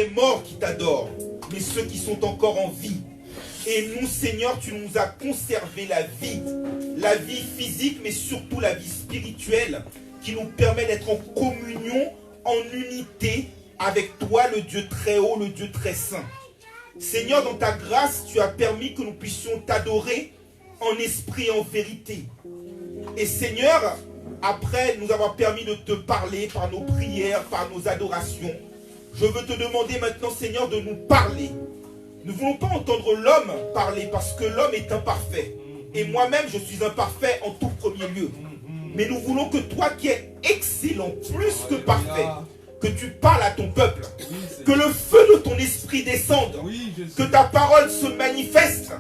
les morts qui t'adorent, mais ceux qui sont encore en vie. Et nous, Seigneur, tu nous as conservé la vie physique, mais surtout la vie spirituelle, qui nous permet d'être en communion, en unité avec toi, le Dieu très haut, le Dieu très saint. Seigneur, dans ta grâce, tu as permis que nous puissions t'adorer en esprit et en vérité. Et Seigneur, après nous avoir permis de te parler par nos prières, par nos adorations, je veux te demander maintenant, Seigneur, de nous parler. Nous ne voulons pas entendre l'homme parler parce que l'homme est imparfait. Et moi-même, je suis imparfait en tout premier lieu. Mais nous voulons que toi qui es excellent, plus que parfait, que tu parles à ton peuple. Que le feu de ton esprit descende. Que ta parole se manifeste.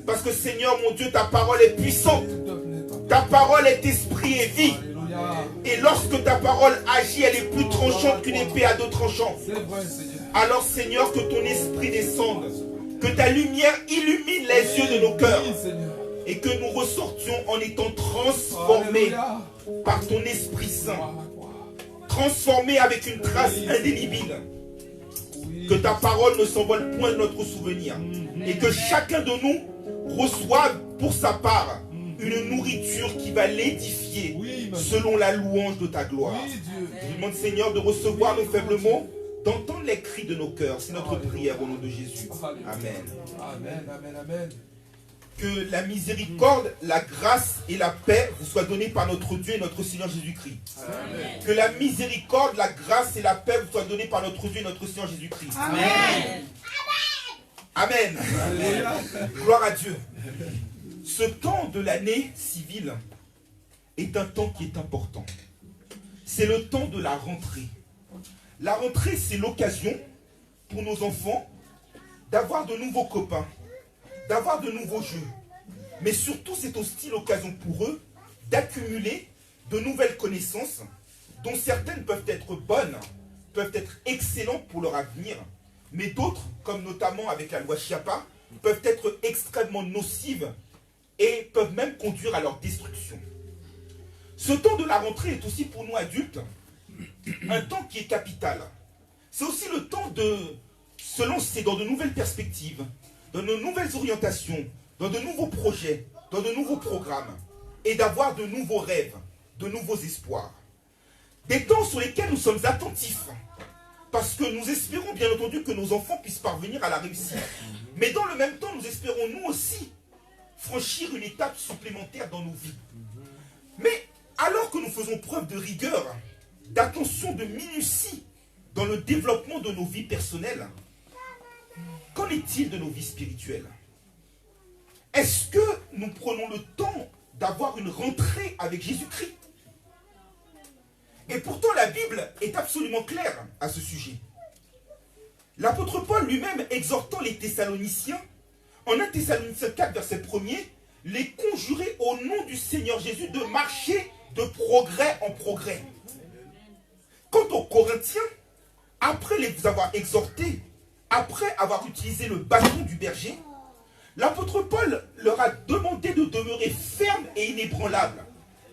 Parce que Seigneur, mon Dieu, ta parole est puissante. Ta parole est esprit et vie. Et lorsque ta parole agit, elle est plus tranchante qu'une épée à deux tranchants. Alors Seigneur, que ton esprit descende. Que ta lumière illumine les yeux de nos cœurs. Et que nous ressortions en étant transformés par ton Esprit Saint. Transformés avec une trace indélébile. Que ta parole ne s'envole point de notre souvenir. Et que chacun de nous reçoive pour sa part une nourriture qui va l'édifier selon la louange de ta gloire. Je vous demande, Seigneur, de recevoir nos faibles mots, d'entendre les cris de nos cœurs. C'est notre prière au nom de Jésus. Amen. Amen, amen, amen. Que la miséricorde, la grâce et la paix vous soient données par notre Dieu et notre Seigneur Jésus-Christ. Que la miséricorde, la grâce et la paix vous soient données par notre Dieu et notre Seigneur Jésus-Christ. Amen. Amen. Gloire à Dieu. Ce temps de l'année civile est un temps qui est important. C'est le temps de la rentrée. La rentrée, c'est l'occasion pour nos enfants d'avoir de nouveaux copains, d'avoir de nouveaux jeux. Mais surtout, c'est aussi l'occasion pour eux d'accumuler de nouvelles connaissances dont certaines peuvent être bonnes, peuvent être excellentes pour leur avenir, mais d'autres, comme notamment avec la loi Chiappa, peuvent être extrêmement nocives et peuvent même conduire à leur destruction. Ce temps de la rentrée est aussi pour nous adultes un temps qui est capital. C'est aussi le temps de se lancer dans de nouvelles perspectives, dans de nouvelles orientations, dans de nouveaux projets, dans de nouveaux programmes, et d'avoir de nouveaux rêves, de nouveaux espoirs. Des temps sur lesquels nous sommes attentifs, parce que nous espérons bien entendu que nos enfants puissent parvenir à la réussite. Mais dans le même temps, nous espérons nous aussi franchir une étape supplémentaire dans nos vies. Mais alors que nous faisons preuve de rigueur, d'attention, de minutie dans le développement de nos vies personnelles, qu'en est-il de nos vies spirituelles? Est-ce que nous prenons le temps d'avoir une rentrée avec Jésus-Christ? Et pourtant la Bible est absolument claire à ce sujet. L'apôtre Paul lui-même exhortant les Thessaloniciens, en 1 Thessaloniciens 4, verset 1er, les conjurer au nom du Seigneur Jésus de marcher de progrès en progrès. Quant aux Corinthiens, après les avoir exhortés, après avoir utilisé le bâton du berger, l'apôtre Paul leur a demandé de demeurer fermes et inébranlables,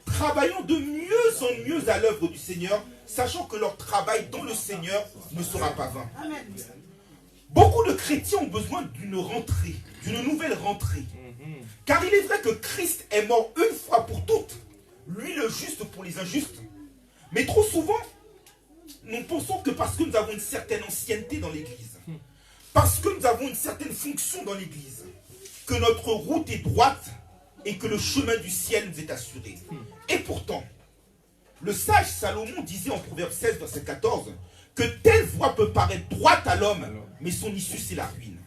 travaillant de mieux en mieux à l'œuvre du Seigneur, sachant que leur travail dans le Seigneur ne sera pas vain. Beaucoup de chrétiens ont besoin d'une rentrée, d'une nouvelle rentrée. Car il est vrai que Christ est mort une fois pour toutes, lui le juste pour les injustes. Mais trop souvent, nous pensons que parce que nous avons une certaine ancienneté dans l'Église, parce que nous avons une certaine fonction dans l'Église, que notre route est droite et que le chemin du ciel nous est assuré. Et pourtant, le sage Salomon disait en Proverbe 16, verset 14, que telle voie peut paraître droite à l'homme, mais son issue c'est la ruine.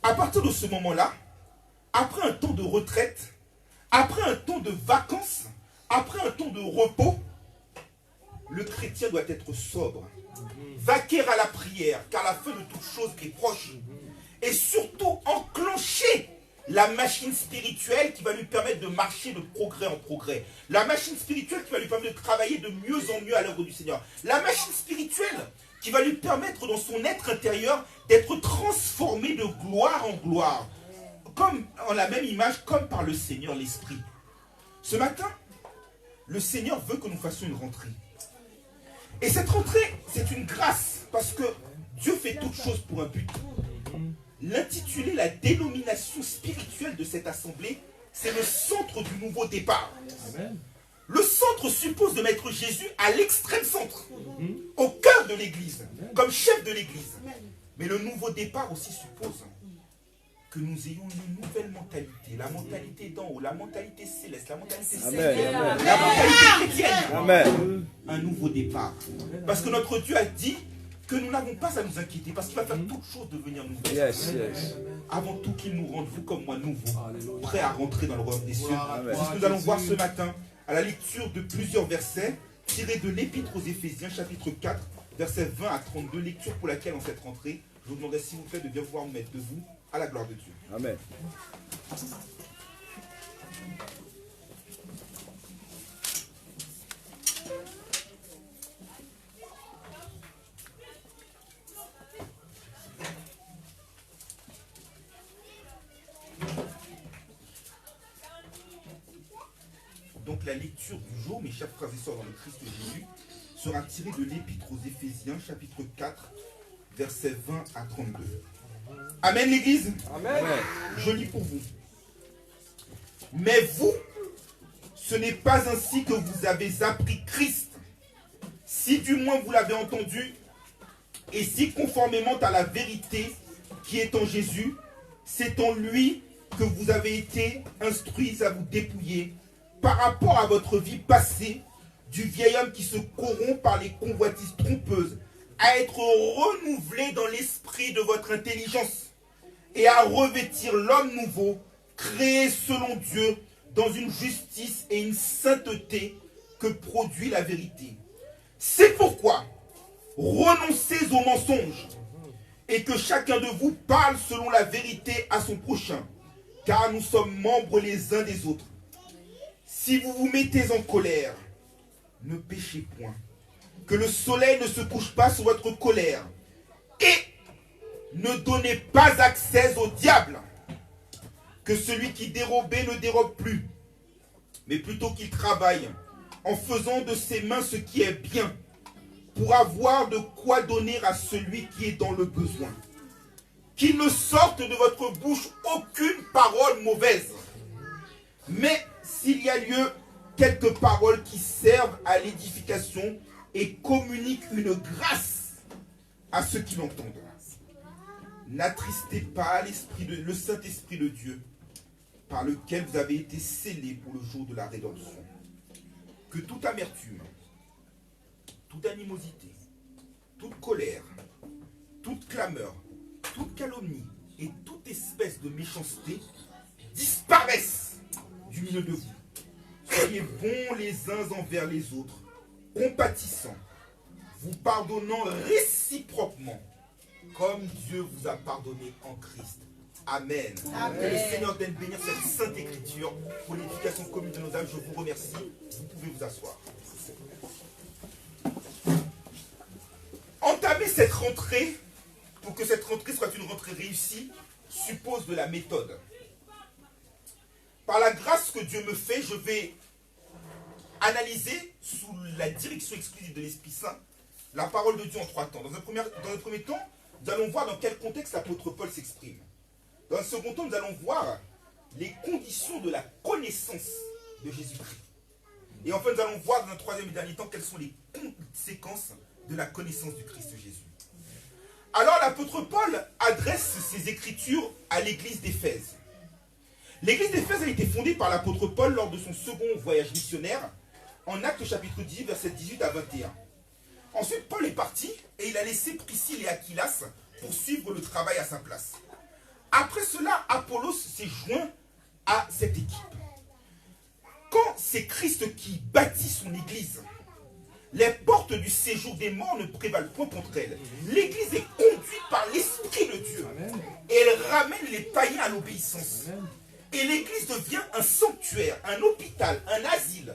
À partir de ce moment-là, après un temps de retraite, après un temps de vacances, après un temps de repos, le chrétien doit être sobre, vaquer à la prière, car la fin de toute chose est proche, et surtout enclencher la machine spirituelle qui va lui permettre de marcher de progrès en progrès, la machine spirituelle qui va lui permettre de travailler de mieux en mieux à l'œuvre du Seigneur, la machine spirituelle qui va lui permettre dans son être intérieur d'être transformé de gloire en gloire, comme en la même image, comme par le Seigneur l'Esprit. Ce matin, le Seigneur veut que nous fassions une rentrée. Et cette rentrée, c'est une grâce, parce que Dieu fait toutes choses pour un but. L'intitulé, la dénomination spirituelle de cette assemblée, c'est le centre du nouveau départ. Amen. Le centre suppose de mettre Jésus à l'extrême centre, au cœur de l'église, comme chef de l'église. Mais le nouveau départ aussi suppose que nous ayons une nouvelle mentalité, la mentalité d'en haut, la mentalité céleste, la mentalité céleste, la mentalité chrétienne. Amen. Un nouveau départ. Parce que notre Dieu a dit que nous n'avons pas à nous inquiéter, parce qu'il va faire toutes choses devenir nouvelles. Yes, yes. Avant tout qu'il nous rende, vous comme moi, nouveaux, Alléluia. prêts à rentrer dans le royaume des cieux. Amen. C'est ce que nous allons voir ce matin à la lecture de plusieurs versets tirés de l'Épître aux Éphésiens, chapitre 4, versets 20 à 32, lecture pour laquelle en cette rentrée, je vous demanderai s'il vous plaît de bien pouvoir vous mettre debout à la gloire de Dieu. Amen. Donc la lecture du jour, mes chers frères et sœurs dans le Christ Jésus, sera tirée de l'Épître aux Éphésiens, chapitre 4, versets 20 à 32. Amen l'Église. Amen. Je lis pour vous. Mais vous, ce n'est pas ainsi que vous avez appris Christ, si du moins vous l'avez entendu, et si conformément à la vérité qui est en Jésus, c'est en lui que vous avez été instruits à vous dépouiller par rapport à votre vie passée, du vieil homme qui se corrompt par les convoitises trompeuses, à être renouvelé dans l'esprit de votre intelligence et à revêtir l'homme nouveau, créé selon Dieu, dans une justice et une sainteté que produit la vérité. C'est pourquoi renoncez aux mensonges et que chacun de vous parle selon la vérité à son prochain, car nous sommes membres les uns des autres. Si vous vous mettez en colère, ne péchez point. Que le soleil ne se couche pas sur votre colère. Et ne donnez pas accès au diable. Que celui qui dérobait ne dérobe plus, mais plutôt qu'il travaille en faisant de ses mains ce qui est bien, pour avoir de quoi donner à celui qui est dans le besoin. Qu'il ne sorte de votre bouche aucune parole mauvaise, mais s'il y a lieu, quelques paroles qui servent à l'édification et communiquent une grâce à ceux qui l'entendent. N'attristez pas le Saint-Esprit de Dieu, par lequel vous avez été scellés pour le jour de la rédemption. Que toute amertume, toute animosité, toute colère, toute clameur, toute calomnie et toute espèce de méchanceté disparaissent du milieu de vous. Soyez bons les uns envers les autres, compatissants, vous pardonnant réciproquement, comme Dieu vous a pardonné en Christ. Amen. Amen. Que le Seigneur vienne bénir cette sainte écriture pour l'éducation commune de nos âmes. Je vous remercie. Vous pouvez vous asseoir. Entamer cette rentrée, pour que cette rentrée soit une rentrée réussie, suppose de la méthode. Par la grâce que Dieu me fait, je vais analyser sous la direction exclusive de l'Esprit Saint la parole de Dieu en trois temps. Dans un premier temps, nous allons voir dans quel contexte l'apôtre Paul s'exprime. Dans un second temps, nous allons voir les conditions de la connaissance de Jésus-Christ. Et enfin, nous allons voir dans un troisième et dernier temps quelles sont les conséquences de la connaissance du Christ Jésus. Alors l'apôtre Paul adresse ses écritures à l'église d'Éphèse. L'église d'Éphèse a été fondée par l'apôtre Paul lors de son second voyage missionnaire, en Actes chapitre 18, versets 18 à 21. Ensuite, Paul est parti et il a laissé Priscille et Aquilas pour suivre le travail à sa place. Après cela, Apollos s'est joint à cette équipe. Quand c'est Christ qui bâtit son église, les portes du séjour des morts ne prévalent point contre elle. L'église est conduite par l'Esprit de Dieu. Et elle ramène les païens à l'obéissance. Et l'église devient un sanctuaire, un hôpital, un asile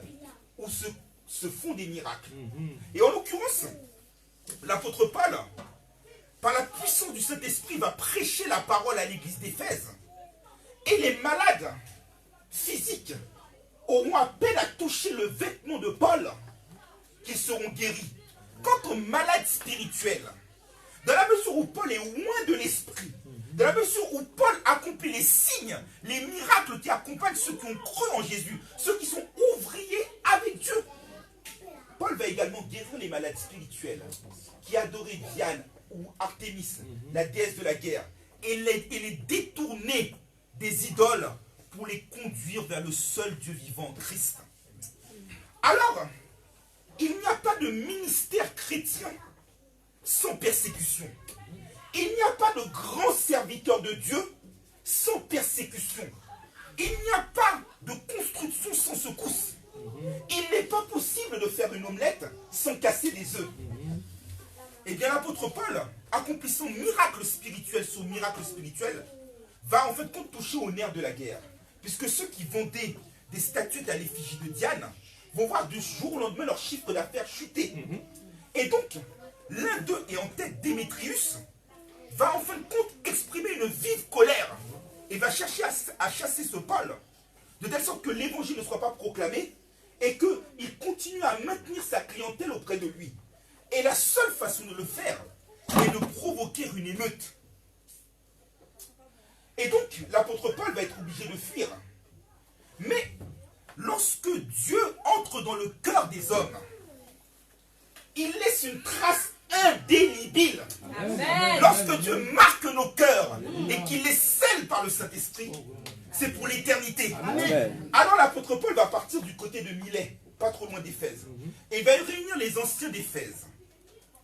où se font des miracles. Et en l'occurrence, l'apôtre Paul, par la puissance du Saint-Esprit, va prêcher la parole à l'église d'Éphèse. Et les malades physiques auront à peine à toucher le vêtement de Paul qu'ils seront guéris. Quant aux malades spirituels, Dans la mesure où Paul est loin de l'esprit, dans la mesure où Paul accomplit les signes, les miracles qui accompagnent ceux qui ont cru en Jésus, ceux qui sont ouvriers avec Dieu. Paul va également guérir les malades spirituels qui adoraient Diane ou Artémis, la déesse de la guerre, et les détourner des idoles pour les conduire vers le seul Dieu vivant, Christ. Alors, il n'y a pas de ministère chrétien sans persécution. Il n'y a pas de grand serviteur de Dieu sans persécution. Il n'y a pas de construction sans secousse. Il n'est pas possible de faire une omelette sans casser des œufs. Eh bien, l'apôtre Paul, accomplissant miracle spirituel sur miracle spirituel, va en fait toucher au nerf de la guerre. Puisque ceux qui vendaient des statuettes à l'effigie de Diane vont voir du jour au lendemain leur chiffre d'affaires chuter. Et donc, l'un d'eux, et en tête Démétrius, va en fin de compte exprimer une vive colère et va chercher à chasser ce Paul, de telle sorte que l'évangile ne soit pas proclamé et qu'il continue à maintenir sa clientèle auprès de lui. Et la seule façon de le faire est de provoquer une émeute. Et donc, l'apôtre Paul va être obligé de fuir. Mais, lorsque Dieu entre dans le cœur des hommes, il laisse une trace indélébile. Amen. Lorsque Dieu marque nos cœurs et qu'il les scelle par le Saint-Esprit, c'est pour l'éternité. Alors l'apôtre Paul va partir du côté de Milet, pas trop loin d'Éphèse. Et il va réunir les anciens d'Éphèse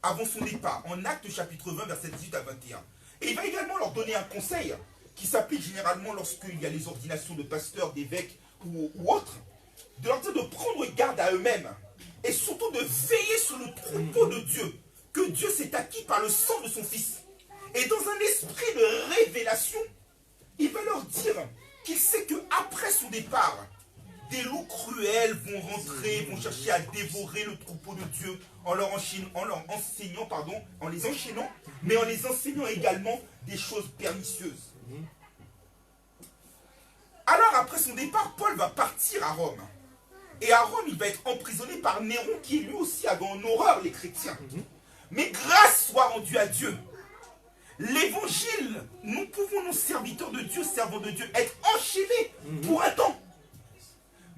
avant son départ, en Actes chapitre 20, versets 18 à 21. Et il va également leur donner un conseil qui s'applique généralement lorsqu'il y a les ordinations de pasteurs, d'évêques ou autres, de leur dire de prendre garde à eux-mêmes et surtout de veiller sur le troupeau de Dieu, que Dieu s'est acquis par le sang de son Fils. Et dans un esprit de révélation, il va leur dire qu'il sait qu'après son départ, des loups cruels vont rentrer, vont chercher à dévorer le troupeau de Dieu en les enchaînant, mais en les enseignant également des choses pernicieuses. Alors après son départ, Paul va partir à Rome. Et à Rome, il va être emprisonné par Néron, qui lui aussi avait en horreur les chrétiens. Mais grâce soit rendue à Dieu. L'évangile, nous pouvons, nous serviteurs de Dieu, servants de Dieu, être enchaînés pour un temps.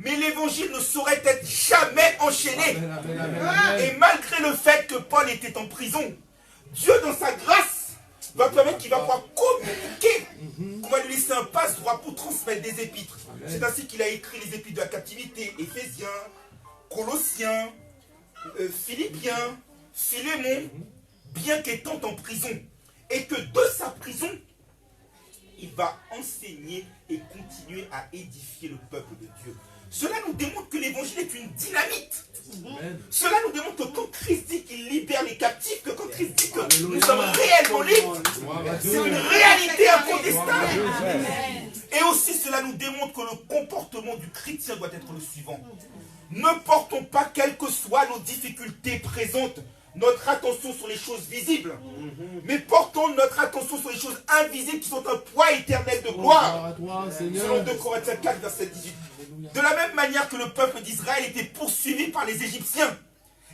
Mais l'évangile ne saurait être jamais enchaîné. Et malgré le fait que Paul était en prison, Dieu dans sa grâce va permettre qu'il va pouvoir communiquer. On va lui laisser un passe-droit pour transmettre des épîtres. C'est ainsi qu'il a écrit les épîtres de la captivité, Éphésiens, Colossiens, Philippiens, Philémon, bien qu'étant en prison. Et que de sa prison, il va enseigner et continuer à édifier le peuple de Dieu. Cela nous démontre que l'évangile est une dynamite. Cela nous démontre que quand Christ dit qu'il libère les captifs, que quand Christ dit que nous sommes réellement libres, c'est une réalité incontestable. Et aussi cela nous démontre que le comportement du chrétien doit être le suivant. Ne portons pas, quelles que soient nos difficultés présentes, notre attention sur les choses visibles, mais portons notre attention sur les choses invisibles qui sont un poids éternel de gloire. Selon 2 Corinthiens 4, verset 18. De la même manière que le peuple d'Israël était poursuivi par les Égyptiens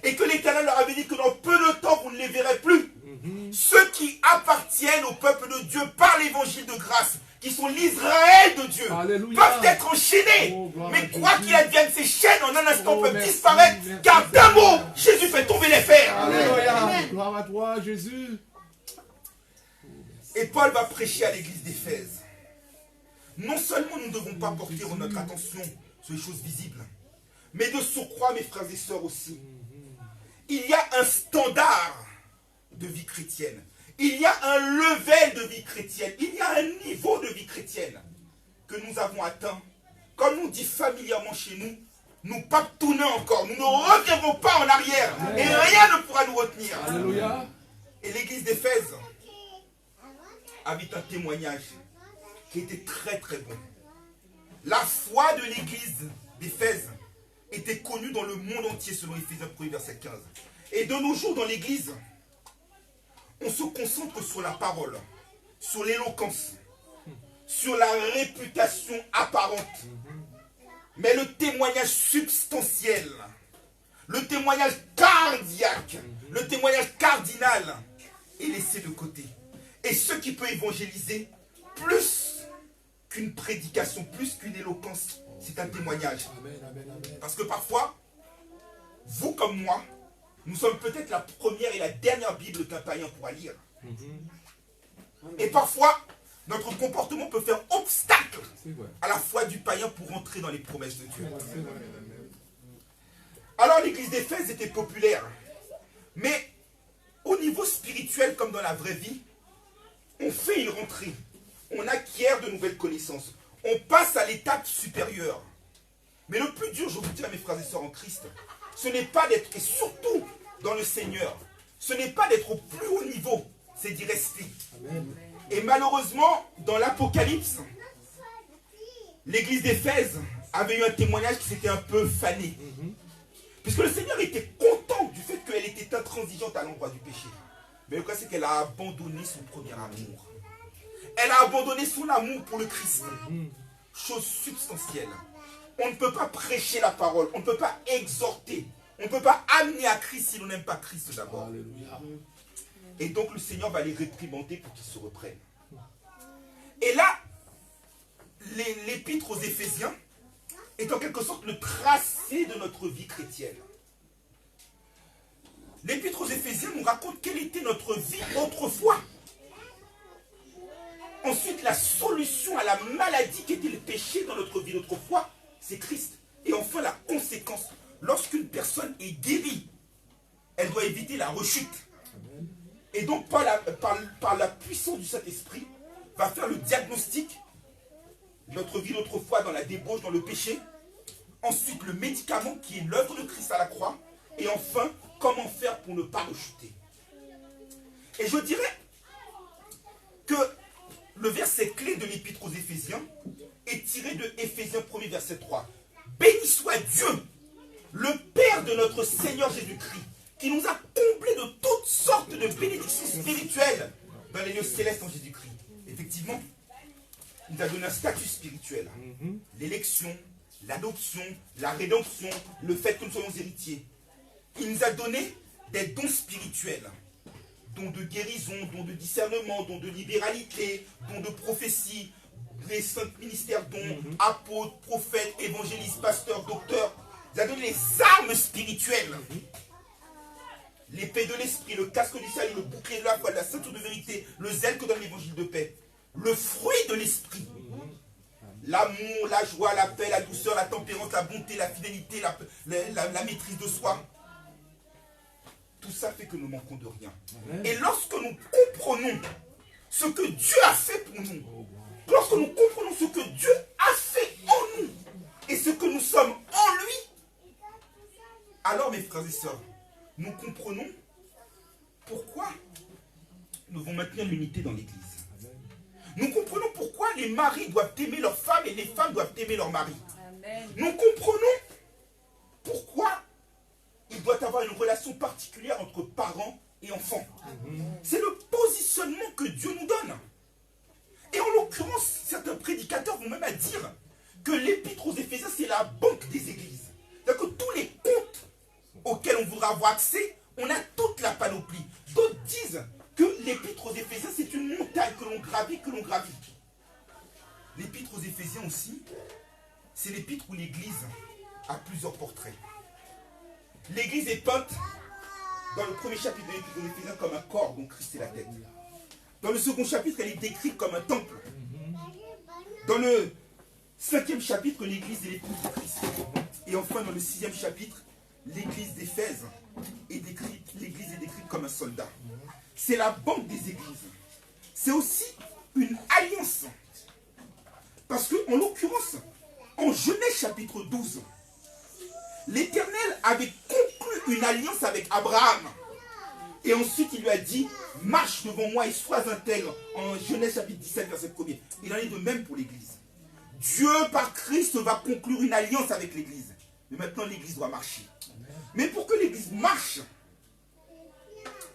et que l'Éternel leur avait dit que dans peu de temps vous ne les verrez plus. Ceux qui appartiennent au peuple de Dieu par l'évangile de grâce, qui sont l'Israël de Dieu, peuvent être enchaînés. Mais quoi qu'il advienne, ces chaînes en un instant peuvent disparaître, car d'un mot, Jésus fait tomber les fers. Alléluia. Gloire à toi, Jésus. Et Paul va prêcher à l'église d'Éphèse. Non seulement nous ne devons pas porter notre attention sur les choses visibles, mais de surcroît, mes frères et sœurs aussi, il y a un standard de vie chrétienne. Il y a un level de vie chrétienne. Il y a un niveau de vie chrétienne que nous avons atteint. Comme on dit familièrement chez nous, nous papetonnons encore. Nous ne reviendrons pas en arrière. Amen. Et rien ne pourra nous retenir. Alléluia. Et l'église d'Éphèse avait un témoignage qui était très très bon. La foi de l'église d'Éphèse était connue dans le monde entier selon Éphésiens 1, verset 15. Et de nos jours dans l'église, on se concentre sur la parole, sur l'éloquence, sur la réputation apparente. Mais le témoignage substantiel, le témoignage cardiaque, le témoignage cardinal, est laissé de côté. Et ce qui peut évangéliser, plus qu'une prédication, plus qu'une éloquence, c'est un témoignage. Parce que parfois, vous comme moi, nous sommes peut-être la première et la dernière Bible qu'un païen pourra lire. Et parfois, notre comportement peut faire obstacle à la foi du païen pour entrer dans les promesses de Dieu. Alors l'église d'Éphèse était populaire. Mais au niveau spirituel comme dans la vraie vie, on fait une rentrée. On acquiert de nouvelles connaissances. On passe à l'étape supérieure. Mais le plus dur, je vous dis à mes frères et sœurs en Christ, ce n'est pas d'être, et surtout dans le Seigneur, ce n'est pas d'être au plus haut niveau, c'est d'y rester. Amen. Et malheureusement, dans l'Apocalypse, l'église d'Éphèse avait eu un témoignage qui s'était un peu fané. Puisque le Seigneur était content du fait qu'elle était intransigeante à l'endroit du péché. Mais le cas, c'est qu'elle a abandonné son premier amour. Elle a abandonné son amour pour le Christ. Chose substantielle. On ne peut pas prêcher la parole. On ne peut pas exhorter. On ne peut pas amener à Christ si l'on n'aime pas Christ d'abord. Et donc le Seigneur va les réprimander pour qu'ils se reprennent. Et là, l'épître aux Éphésiens est en quelque sorte le tracé de notre vie chrétienne. L'épître aux Éphésiens nous raconte quelle était notre vie autrefois. Ensuite, la solution à la maladie qui était le péché dans notre vie d'autrefois, c'est Christ. Et enfin, la conséquence. Lorsqu'une personne est guérie, elle doit éviter la rechute. Et donc, par la puissance du Saint-Esprit, va faire le diagnostic de notre vie d'autrefois dans la débauche, dans le péché. Ensuite, le médicament qui est l'œuvre de Christ à la croix. Et enfin, comment faire pour ne pas rechuter. Et je dirais que le verset clé de l'épître aux Éphésiens est tiré de Éphésiens 1er verset 3. Béni soit Dieu, le Père de notre Seigneur Jésus-Christ, qui nous a comblés de toutes sortes de bénédictions spirituelles dans les lieux célestes en Jésus-Christ. Effectivement, il nous a donné un statut spirituel. L'élection, l'adoption, la rédemption, le fait que nous soyons héritiers. Il nous a donné des dons spirituels. Dons de guérison, dons de discernement, dons de libéralité, dons de prophétie, les cinq ministères, dons apôtres, prophètes, évangélistes, pasteurs, docteurs. Il a donné les armes spirituelles. L'épée de l'esprit, le casque du salut, le bouclier de la foi, la ceinture de vérité, le zèle que donne l'évangile de paix. Le fruit de l'esprit. L'amour, la joie, la paix, la douceur, la tempérance, la bonté, la fidélité, la maîtrise de soi. Tout ça fait que nous manquons de rien. Et lorsque nous comprenons ce que Dieu a fait pour nous, lorsque nous comprenons ce que Dieu a fait en nous et ce que nous sommes en lui, alors mes frères et sœurs, nous comprenons pourquoi nous devons maintenir l'unité dans l'Église. Nous comprenons pourquoi les maris doivent aimer leurs femmes et les femmes doivent aimer leurs maris. Nous comprenons pourquoi il doit y avoir une relation particulière entre parents et enfants. C'est le positionnement que Dieu nous donne. Et en l'occurrence, certains prédicateurs vont même à dire que l'épître aux Éphésiens, c'est la banque des églises. C'est-à-dire que tous les comptes auxquels on voudra avoir accès, on a toute la panoplie. D'autres disent que l'épître aux Éphésiens, c'est une montagne que l'on gravit, L'épître aux Éphésiens aussi, c'est l'épître où l'Église a plusieurs portraits. L'Église est peinte dans le premier chapitre de l'Épître aux Éphésiens comme un corps dont Christ est la tête. Dans le second chapitre, elle est décrite comme un temple. Dans le 5e chapitre, l'Église est l'épouse de Christ. Et enfin, dans le 6e chapitre, l'Église d'Éphèse est décrite comme un soldat. C'est la banque des églises. C'est aussi une alliance. Parce que, en l'occurrence, en Genèse chapitre 12, l'Éternel avait conclu une alliance avec Abraham. Et ensuite, il lui a dit, marche devant moi et sois intègre. En Genèse chapitre 17, verset 1er. Il en est de même pour l'Église. Dieu, par Christ, va conclure une alliance avec l'Église. Mais maintenant, l'Église doit marcher. Mais pour que l'Église marche,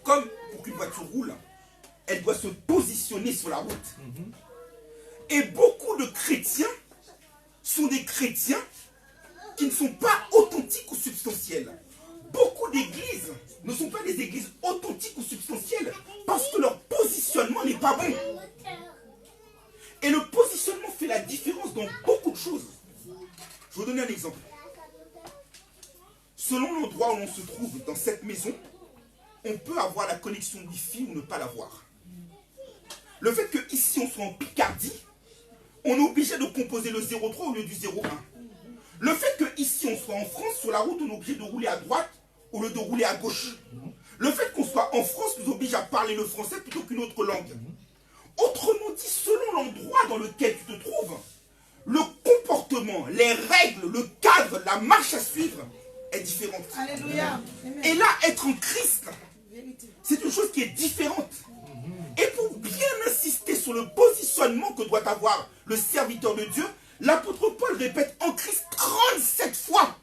comme pour qu'une voiture roule, elle doit se positionner sur la route. Et beaucoup de chrétiens sont des chrétiens qui ne sont pas authentiques ou substantiels. beaucoup d'églises ne sont pas des églises authentiques ou substantielles parce que leur positionnement n'est pas bon. Et le positionnement fait la différence dans beaucoup de choses. Je vais vous donner un exemple. Selon l'endroit où l'on se trouve dans cette maison, on peut avoir la connexion Wi-Fi ou ne pas l'avoir. Le fait qu'ici on soit en Picardie, on est obligé de composer le 03 au lieu du 01. Le fait qu'ici on soit en France, sur la route, on est obligé de rouler à droite au lieu de rouler à gauche. Le fait qu'on soit en France nous oblige à parler le français plutôt qu'une autre langue. Autrement dit, selon l'endroit dans lequel tu te trouves, le comportement, les règles, le cadre, la marche à suivre est différente. Alléluia. Et là, être en Christ, c'est une chose qui est différente. Et pour bien insister sur le positionnement que doit avoir le serviteur de Dieu, l'apôtre Paul répète en Christ 37 fois.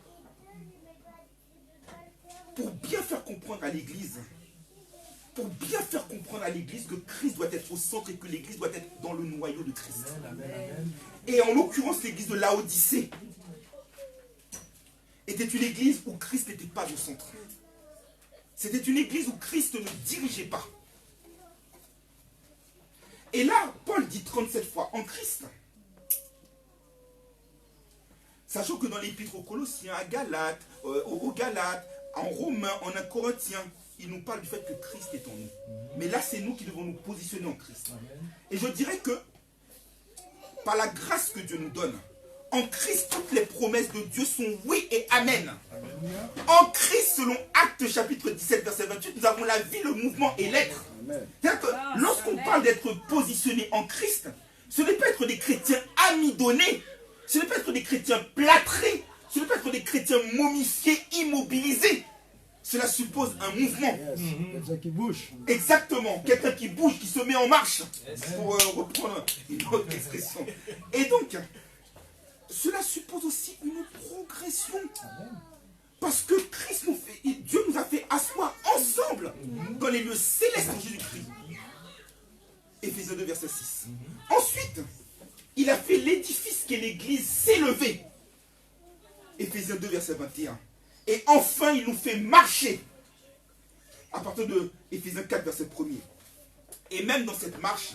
Pour bien faire comprendre à l'Église, que Christ doit être au centre et que l'Église doit être dans le noyau de Christ. Amen. Et en l'occurrence, l'Église de Laodicée était une Église où Christ n'était pas au centre. C'était une Église où Christ ne dirigeait pas. Et là, Paul dit 37 fois en Christ. Sachant que dans l'épître aux Colossiens, à Galates, aux Galates, en Romains, en un Corinthien, il nous parle du fait que Christ est en nous. Mais là, c'est nous qui devons nous positionner en Christ. Et je dirais que, par la grâce que Dieu nous donne, en Christ, toutes les promesses de Dieu sont oui et amen. En Christ, selon Actes chapitre 17, verset 28, nous avons la vie, le mouvement et l'être. C'est-à-dire que lorsqu'on parle d'être positionné en Christ, ce n'est pas être des chrétiens amidonnés, ce n'est pas être des chrétiens plâtrés, ce n'est pas être des chrétiens momifiés, immobilisés. Cela suppose un mouvement. Quelqu'un qui bouge. Exactement. Quelqu'un qui bouge, qui se met en marche. Pour reprendre une autre expression. Et donc, cela suppose aussi une progression. Parce que Dieu nous a fait asseoir ensemble dans les lieux célestes en Jésus-Christ. Éphésiens 2, verset 6. Ensuite, il a fait l'édifice qu'est l'Église s'élever. Éphésiens 2, verset 21. Et enfin, il nous fait marcher. À partir de Éphésiens 4, verset 1er. Et même dans cette marche,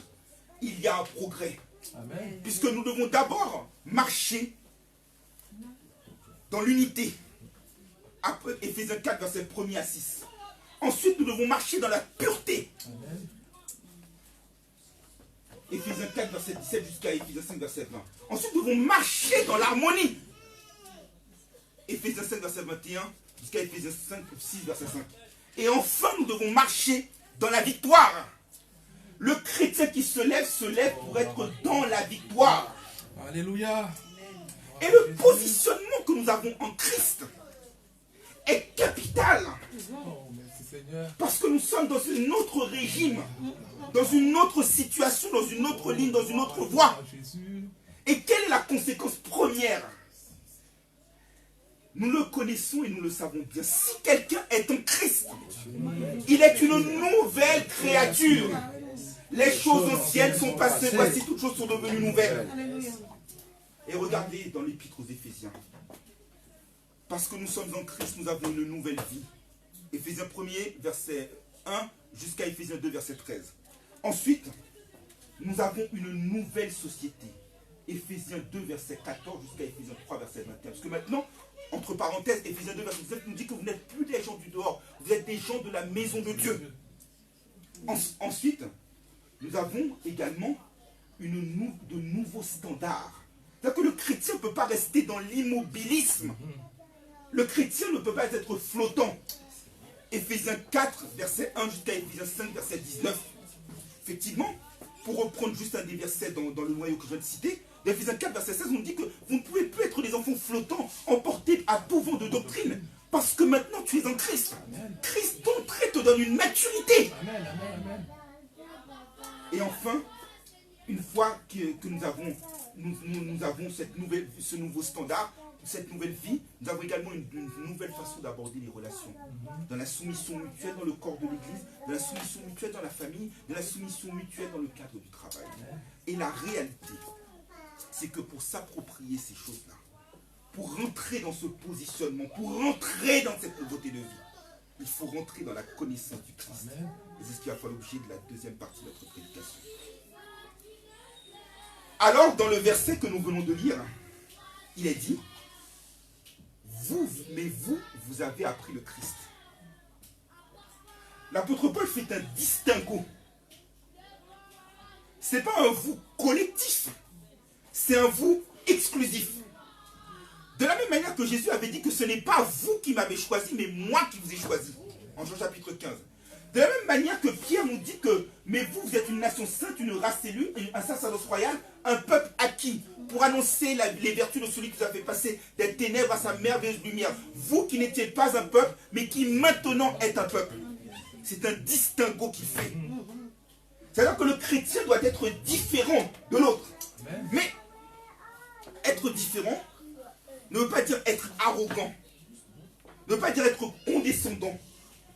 il y a un progrès. Amen. Puisque nous devons d'abord marcher dans l'unité. Éphésiens 4, verset 1er à 6. Ensuite, nous devons marcher dans la pureté. Amen. Éphésiens 4, verset 17 jusqu'à Éphésiens 5, verset 20. Ensuite, nous devons marcher dans l'harmonie. Éphésiens 5, verset 21 jusqu'à Éphésiens 6, verset 5. Et enfin, nous devons marcher dans la victoire. Le chrétien qui se lève pour être dans la victoire. Alléluia. Et le positionnement que nous avons en Christ est capital. Parce que nous sommes dans un autre régime, dans une autre situation, dans une autre ligne, dans une autre voie. Et quelle est la conséquence première ? Nous le connaissons et nous le savons bien. Si quelqu'un est en Christ, il est une nouvelle créature. Les choses anciennes sont passées, voici toutes choses sont devenues nouvelles. Et regardez dans l'épître aux Éphésiens. Parce que nous sommes en Christ, nous avons une nouvelle vie. Éphésiens 1er, verset 1, jusqu'à Éphésiens 2, verset 13. Ensuite, nous avons une nouvelle société. Éphésiens 2, verset 14, jusqu'à Éphésiens 3, verset 21. Parce que maintenant, entre parenthèses, Éphésiens 2, verset 17 nous dit que vous n'êtes plus des gens du dehors, vous êtes des gens de la maison de Dieu. Ensuite, nous avons également de nouveaux standards. C'est-à-dire que le chrétien ne peut pas rester dans l'immobilisme. Le chrétien ne peut pas être flottant. Éphésiens 4, verset 1 jusqu'à Éphésiens 5, verset 19. Effectivement, pour reprendre juste un des versets dans le noyau que je viens de citer, Éphésiens 4, verset 16, on dit que vous ne pouvez plus être des enfants flottants, emportés à tout vent de doctrine, parce que maintenant tu es en Christ. Amen. Christ d'entrée te donne une maturité. Amen, amen, amen. Et enfin, une fois que nous avons ce nouveau standard, cette nouvelle vie, nous avons également une nouvelle façon d'aborder les relations. Dans la soumission mutuelle dans le corps de l'Église, dans la soumission mutuelle dans la famille, dans la soumission mutuelle dans le cadre du travail. Et la réalité, c'est que pour s'approprier ces choses-là, pour rentrer dans ce positionnement, pour rentrer dans cette nouveauté de vie, il faut rentrer dans la connaissance du Christ. Amen. Et c'est ce qui va faire l'objet de la deuxième partie de notre prédication. Alors, dans le verset que nous venons de lire, il est dit, vous avez appris le Christ. L'apôtre Paul fait un distinguo. Ce n'est pas un vous collectif, c'est un vous exclusif. De la même manière que Jésus avait dit que ce n'est pas vous qui m'avez choisi, mais moi qui vous ai choisi. En Jean chapitre 15. De la même manière que Pierre nous dit que, mais vous êtes une nation sainte, une race élue, un sacerdoce royal, un peuple acquis, pour annoncer les vertus de celui qui vous a fait passer des ténèbres à sa merveilleuse lumière. Vous qui n'étiez pas un peuple, mais qui maintenant êtes un peuple. C'est un distinguo qui fait. C'est-à-dire que le chrétien doit être différent de l'autre. Mais être différent ne veut pas dire être arrogant, ne veut pas dire être condescendant,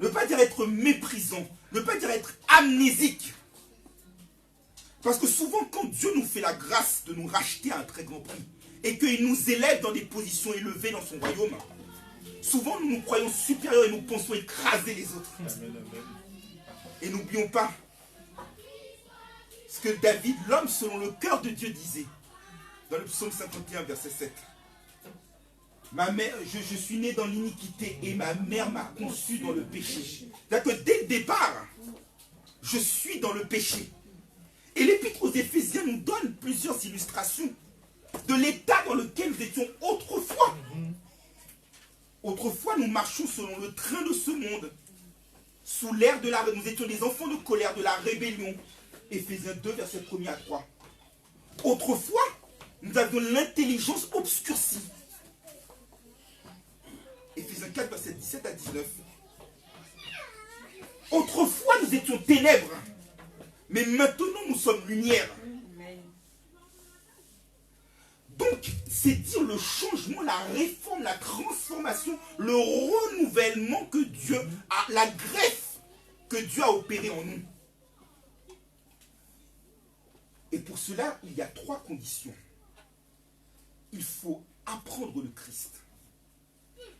ne veut pas dire être méprisant, ne veut pas dire être amnésique. Parce que souvent, quand Dieu nous fait la grâce de nous racheter à un très grand prix et qu'il nous élève dans des positions élevées dans son royaume, souvent nous nous croyons supérieurs et nous pensons écraser les autres. Et n'oublions pas ce que David, l'homme selon le cœur de Dieu, disait dans le psaume 51, verset 7. Ma mère, je suis né dans l'iniquité et ma mère m'a conçu dans le péché. C'est-à-dire que dès le départ, je suis dans le péché. Et l'épître aux Éphésiens nous donne plusieurs illustrations de l'état dans lequel nous étions autrefois. Autrefois, nous marchions selon le train de ce monde, sous l'air de la... Nous étions des enfants de colère, de la rébellion. Éphésiens 2, versets 1 à 3. Autrefois, nous avions l'intelligence obscurcie. Éphésiens 4, versets 17 à 19. Autrefois, nous étions ténèbres, mais maintenant, nous sommes lumière. Donc, c'est dire le changement, la réforme, la transformation, le renouvellement que Dieu a, la greffe que Dieu a opérée en nous. Et pour cela, il y a 3 conditions. Il faut apprendre le Christ.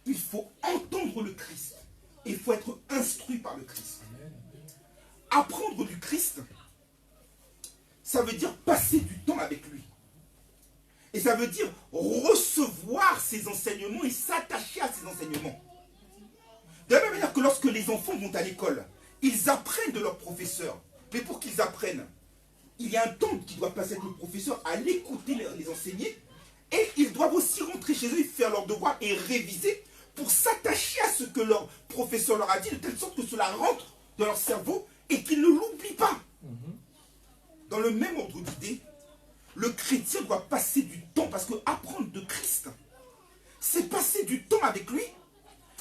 Il faut entendre le Christ. Et il faut être instruit par le Christ. Apprendre du Christ, ça veut dire passer du temps avec lui. Et ça veut dire recevoir ses enseignements et s'attacher à ses enseignements. De la même manière que lorsque les enfants vont à l'école, ils apprennent de leurs professeurs. Mais pour qu'ils apprennent, il y a un temps qu'ils doivent passer avec le professeur à l'écouter, les enseigner. Et ils doivent aussi rentrer chez eux, faire leurs devoirs et réviser pour s'attacher à ce que leur professeur leur a dit, de telle sorte que cela rentre dans leur cerveau et qu'ils ne l'oublient pas. Dans le même ordre d'idée, le chrétien doit passer du temps, parce que apprendre de Christ, c'est passer du temps avec lui,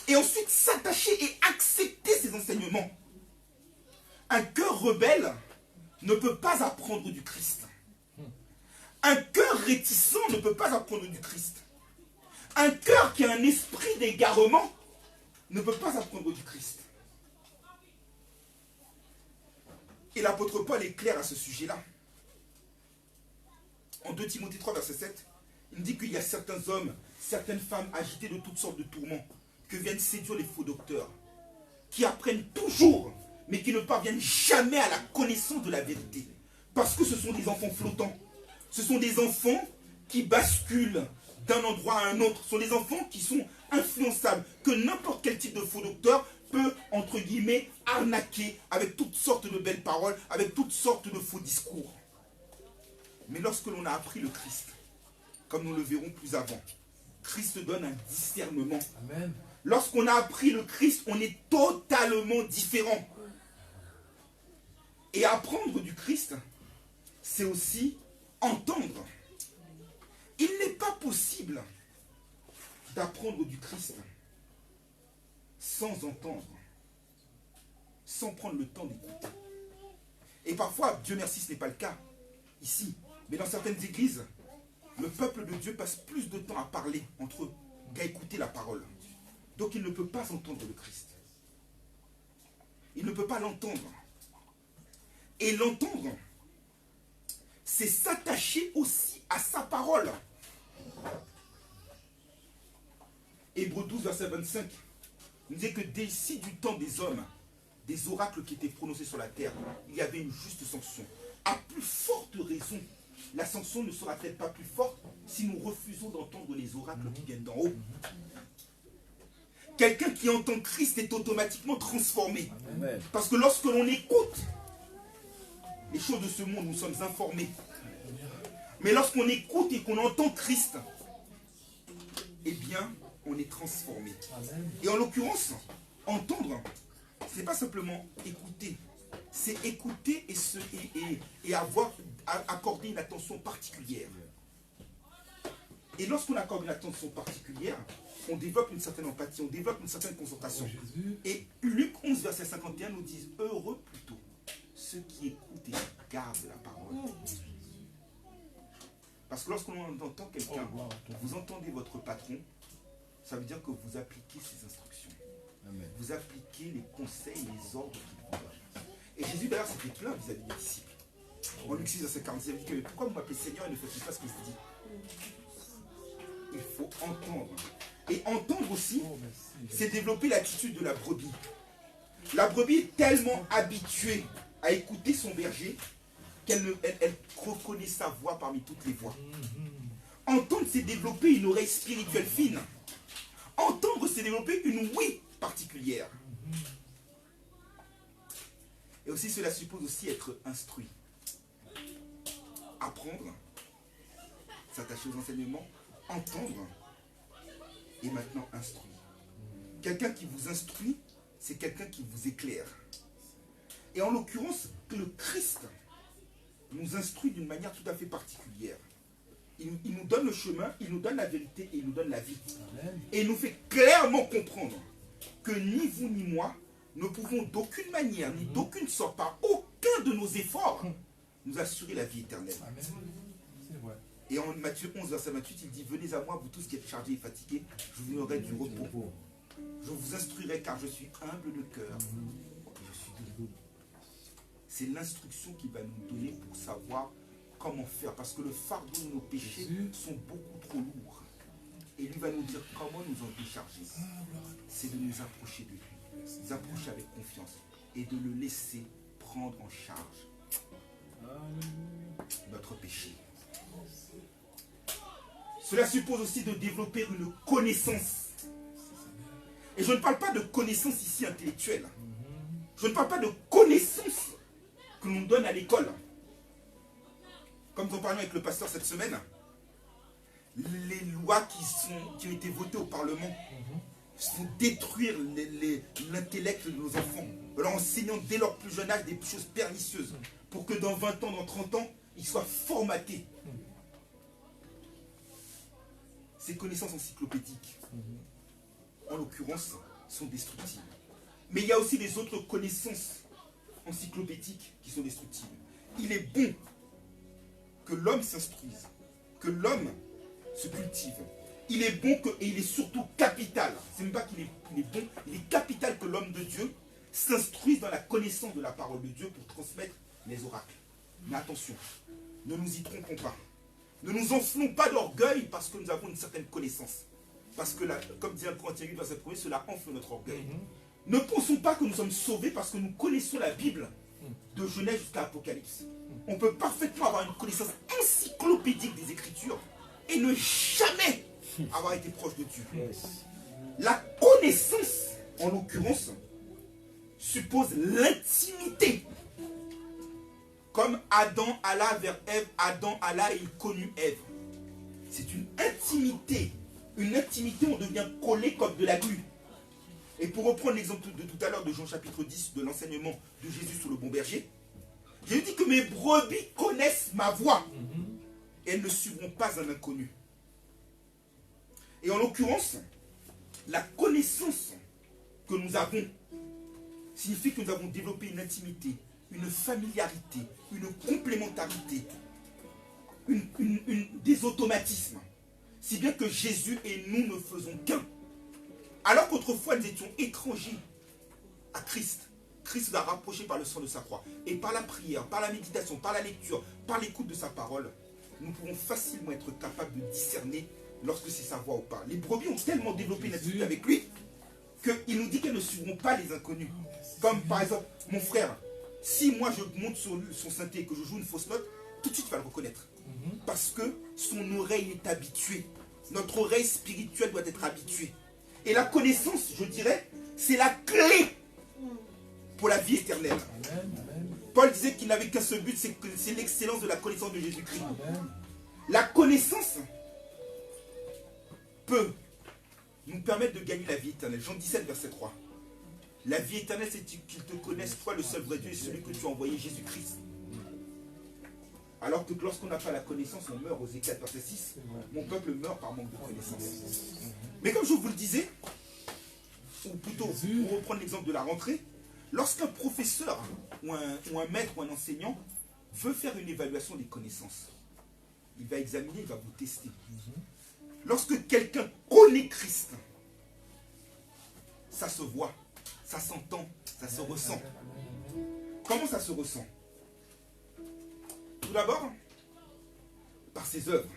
et ensuite s'attacher et accepter ses enseignements. Un cœur rebelle ne peut pas apprendre du Christ. Un cœur réticent ne peut pas apprendre du Christ. Un cœur qui a un esprit d'égarement ne peut pas apprendre du Christ. Et l'apôtre Paul est clair à ce sujet-là. En 2 Timothée 3, verset 7, il dit qu'il y a certains hommes, certaines femmes agités de toutes sortes de tourments, que viennent séduire les faux docteurs, qui apprennent toujours, mais qui ne parviennent jamais à la connaissance de la vérité. Parce que ce sont des enfants flottants. Ce sont des enfants qui basculent d'un endroit à un autre. Ce sont des enfants qui sont influençables, que n'importe quel type de faux docteur peut, entre guillemets, arnaquer avec toutes sortes de belles paroles, avec toutes sortes de faux discours. Mais lorsque l'on a appris le Christ, comme nous le verrons plus avant, Christ donne un discernement. Amen. Lorsqu'on a appris le Christ, on est totalement différent. Et apprendre du Christ, c'est aussi entendre. Il n'est pas possible d'apprendre du Christ sans entendre, sans prendre le temps d'écouter. Et parfois, Dieu merci, ce n'est pas le cas ici. Mais dans certaines églises, le peuple de Dieu passe plus de temps à parler entre eux qu'à écouter la parole. Donc il ne peut pas entendre le Christ. Il ne peut pas l'entendre. Et l'entendre, c'est s'attacher aussi à sa parole. Hébreux 12, verset 25, nous dit que d'ici du temps des hommes, des oracles qui étaient prononcés sur la terre, il y avait une juste sanction. À plus forte raison, la sanction ne sera-t-elle pas plus forte si nous refusons d'entendre les oracles qui viennent d'en haut? Quelqu'un qui entend Christ est automatiquement transformé. Amen. Parce que lorsque l'on écoute les choses de ce monde, nous sommes informés. Mais lorsqu'on écoute et qu'on entend Christ, eh bien, on est transformé. Amen. Et en l'occurrence, entendre, ce n'est pas simplement écouter. C'est écouter et accorder une attention particulière. Et lorsqu'on accorde une attention particulière, on développe une certaine empathie, on développe une certaine concentration. Et Luc 11, verset 51 nous dit « Heureux plutôt ceux qui écoutent et gardent la parole. » Parce que lorsqu'on entend quelqu'un, vous entendez votre patron, ça veut dire que vous appliquez ses instructions. Amen. Vous appliquez les conseils, les ordres qu'il vous donne. Et Jésus d'ailleurs s'était plaint vis-à-vis des disciples. En Luc 6, verset 46, il dit que pourquoi vous m'appelez Seigneur et ne faites pas ce que je vous dis? Il faut entendre. Et entendre aussi, c'est développer l'attitude de la brebis. La brebis est tellement habituée à écouter son berger qu'elle reconnaît sa voix parmi toutes les voix. Entendre, c'est développer une oreille spirituelle fine. Entendre, c'est développer une ouïe particulière. Et aussi, cela suppose aussi être instruit. Apprendre, s'attacher aux enseignements, entendre, et maintenant instruire. Quelqu'un qui vous instruit, c'est quelqu'un qui vous éclaire. Et en l'occurrence, le Christ nous instruit d'une manière tout à fait particulière. Il nous donne le chemin, il nous donne la vérité et il nous donne la vie. Amen. Et il nous fait clairement comprendre que ni vous ni moi ne pouvons d'aucune manière, ni d'aucune sorte, par aucun de nos efforts, nous assurer la vie éternelle. Amen. C'est vrai. Et en Matthieu 11, verset 28, il dit « Venez à moi, vous tous qui êtes chargés et fatigués, je vous donnerai du repos. Je vous instruirai car je suis humble de cœur. Je suis doux. » C'est l'instruction qu'il va nous donner pour savoir comment faire. Parce que le fardeau de nos péchés sont beaucoup trop lourds. Et lui va nous dire comment nous en décharger. C'est de nous approcher de lui. Nous approcher avec confiance. Et de le laisser prendre en charge notre péché. Cela suppose aussi de développer une connaissance. Et je ne parle pas de connaissance ici intellectuelle. Je ne parle pas de connaissance que l'on donne à l'école. Comme nous en parlions avec le pasteur cette semaine, les lois qui ont été votées au Parlement font détruire l'intellect de nos enfants, en leur enseignant dès leur plus jeune âge des choses pernicieuses, pour que dans 20 ans, dans 30 ans, ils soient formatés. Ces connaissances encyclopédiques, en l'occurrence, sont destructives. Mais il y a aussi des autres connaissances encyclopédiques qui sont destructives. Il est bon que l'homme s'instruise, que l'homme se cultive. Il est bon et il est surtout capital. C'est même pas qu'il est bon, il est capital que l'homme de Dieu s'instruise dans la connaissance de la parole de Dieu pour transmettre les oracles. Mais attention, ne nous y trompons pas. Ne nous enflons pas d'orgueil parce que nous avons une certaine connaissance. Parce que, comme dit 1 Corinthiens 8, verset 1, cela enfle notre orgueil. Ne pensons pas que nous sommes sauvés parce que nous connaissons la Bible de Genèse jusqu'à Apocalypse. On peut parfaitement avoir une connaissance encyclopédique des Écritures et ne jamais avoir été proche de Dieu. La connaissance, en l'occurrence, suppose l'intimité. Comme Adam alla vers Ève, Adam alla et il connut Ève. C'est une intimité. Une intimité, on devient collé comme de la glu. Et pour reprendre l'exemple de tout à l'heure de Jean chapitre 10, de l'enseignement de Jésus sur le bon berger, Jésus dit que mes brebis connaissent ma voix. Et elles ne suivront pas un inconnu. Et en l'occurrence, la connaissance que nous avons signifie que nous avons développé une intimité, une familiarité, une complémentarité, des automatismes. Si bien que Jésus et nous ne faisons qu'un. Alors qu'autrefois nous étions étrangers à Christ, Christ nous a rapprochés par le sang de sa croix. Et par la prière, par la méditation, par la lecture, par l'écoute de sa parole, nous pouvons facilement être capables de discerner lorsque c'est sa voix ou pas. Les brebis ont tellement développé une attitude avec lui qu'il nous dit qu'elles ne suivront pas les inconnus. Comme par exemple, mon frère, si moi je monte sur son synthé et que je joue une fausse note, tout de suite il va le reconnaître. Parce que son oreille est habituée. Notre oreille spirituelle doit être habituée. Et la connaissance, je dirais, c'est la clé pour la vie éternelle. Amen, amen. Paul disait qu'il n'avait qu'un seul but, c'est l'excellence de la connaissance de Jésus-Christ. Amen. La connaissance peut nous permettre de gagner la vie éternelle. Jean 17, verset 3. La vie éternelle, c'est qu'ils te connaissent, toi, le seul vrai Dieu, et celui que tu as envoyé, Jésus-Christ. Alors que lorsqu'on n'a pas la connaissance, on meurt aux Éclats, verset 6. Mon peuple meurt par manque de connaissance. Mais comme je vous le disais, ou plutôt, pour reprendre l'exemple de la rentrée, lorsqu'un professeur ou un maître ou un enseignant veut faire une évaluation des connaissances, il va examiner, il va vous tester. Lorsque quelqu'un connaît Christ, ça se voit, ça s'entend, ça se ressent. Comment ça se ressent? Tout d'abord, par ses œuvres.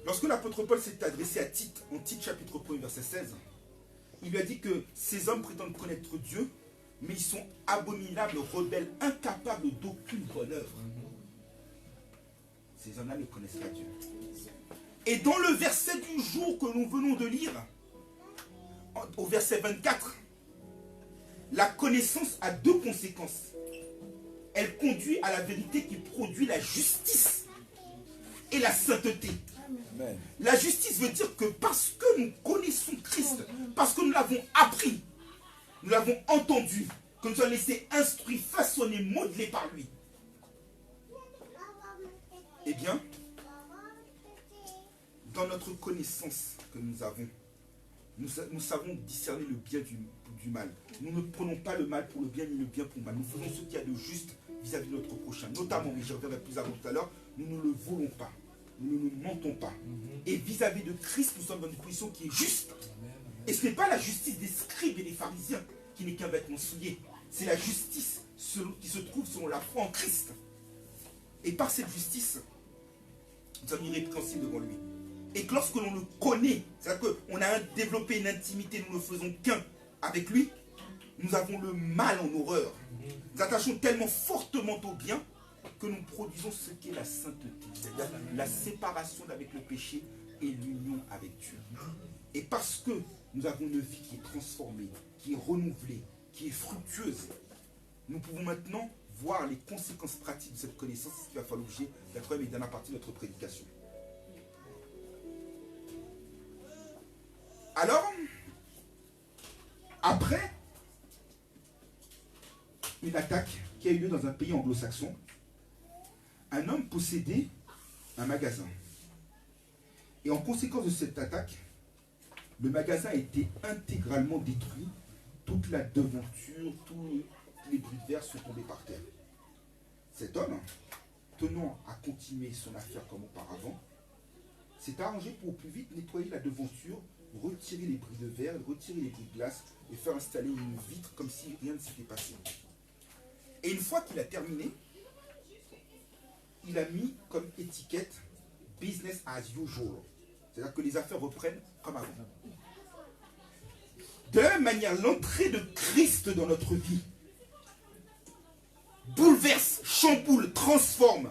Lorsque l'apôtre Paul s'est adressé à Tite, en Tite chapitre 1, verset 16, il lui a dit que ces hommes prétendent connaître Dieu, mais ils sont abominables, rebelles, incapables d'aucune bonne œuvre. Ces hommes-là ne connaissent pas Dieu. Et dans le verset du jour que nous venons de lire, au verset 24, la connaissance a deux conséquences. Elle conduit à la vérité qui produit la justice et la sainteté. Amen. La justice veut dire que parce que nous connaissons Christ, parce que nous l'avons appris, nous l'avons entendu, que nous avons laissé instruire, façonner, modeler par lui, eh bien, dans notre connaissance que nous avons, nous savons discerner le bien du mal. Nous ne prenons pas le mal pour le bien ni le bien pour le mal. Nous faisons ce qu'il y a de juste vis-à-vis de notre prochain. Notamment, mais je reviendrai plus avant tout à l'heure, nous ne le volons pas. Nous ne mentons pas. Et vis-à-vis de Christ, nous sommes dans une position qui est juste. Et ce n'est pas la justice des scribes et des pharisiens qui n'est qu'un vêtement souillé. C'est la justice qui se trouve selon la foi en Christ. Et par cette justice, nous sommes irrépréhensibles devant lui. Et que lorsque l'on le connaît, c'est-à-dire qu'on a développé une intimité, nous ne faisons qu'un avec lui, nous avons le mal en horreur. Nous attachons tellement fortement au bien que nous produisons ce qu'est la sainteté, c'est-à-dire la séparation avec le péché et l'union avec Dieu. Et parce que nous avons une vie qui est transformée, qui est renouvelée, qui est fructueuse, nous pouvons maintenant voir les conséquences pratiques de cette connaissance, ce qui va faire l'objet de la troisième et dernière partie de notre prédication. Alors, après une attaque qui a eu lieu dans un pays anglo-saxon, un homme possédait un magasin. Et en conséquence de cette attaque, le magasin a été intégralement détruit. Toute la devanture, tous les bris de verre sont tombés par terre. Cet homme, tenant à continuer son affaire comme auparavant, s'est arrangé pour au plus vite nettoyer la devanture, retirer les bris de verre, retirer les bris de glace et faire installer une vitre comme si rien ne s'était passé. Et une fois qu'il a terminé, il a mis comme étiquette « business as usual ». C'est-à-dire que les affaires reprennent comme avant. De la même manière, l'entrée de Christ dans notre vie bouleverse, chamboule, transforme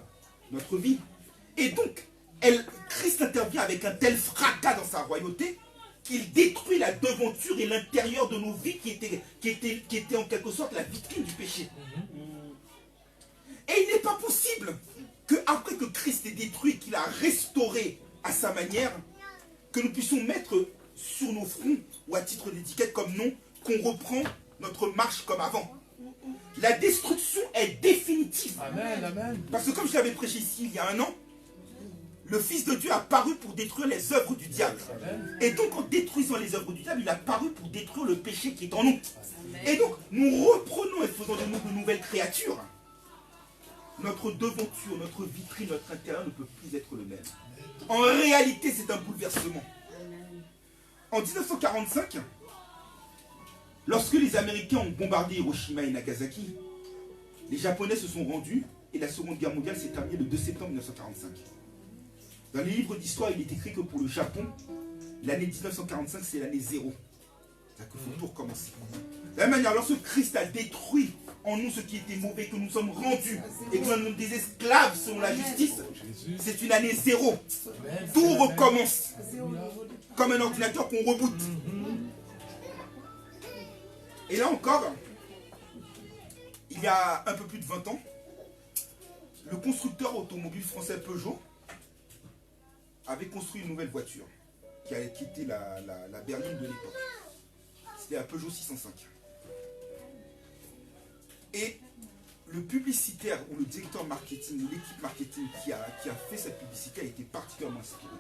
notre vie. Et donc, Christ intervient avec un tel fracas dans sa royauté qu'il détruit la devanture et l'intérieur de nos vies qui était en quelque sorte la vitrine du péché. Et il n'est pas possible qu'après que Christ ait détruit, qu'il a restauré à sa manière, que nous puissions mettre sur nos fronts ou à titre d'étiquette comme nom, qu'on reprend notre marche comme avant. La destruction est définitive. Amen, amen. Parce que comme je l'avais prêché ici il y a un an, le Fils de Dieu a paru pour détruire les œuvres du diable. Amen. Et donc en détruisant les œuvres du diable, il a paru pour détruire le péché qui est en nous. Et donc nous reprenons et faisons de nous de nouvelles créatures. Notre devanture, notre vitrine, notre intérieur ne peut plus être le même. En réalité, c'est un bouleversement. En 1945, lorsque les Américains ont bombardé Hiroshima et Nagasaki, les Japonais se sont rendus et la Seconde Guerre mondiale s'est terminée le 2 septembre 1945. Dans les livres d'histoire, il est écrit que pour le Japon, l'année 1945, c'est l'année 0. C'est-à-dire qu'il faut tout recommencer. De la même manière, lorsque Christ a détruit en nous ce qui était mauvais, que nous sommes rendus et que nous sommes des esclaves selon la justice, c'est une année 0. Tout recommence. Comme un ordinateur qu'on reboot. Et là encore, il y a un peu plus de 20 ans, le constructeur automobile français Peugeot avait construit une nouvelle voiture qui était la berline de l'époque. C'était la Peugeot 605. Et le publicitaire ou le directeur marketing ou l'équipe marketing qui a fait cette publicité a été particulièrement inspiré.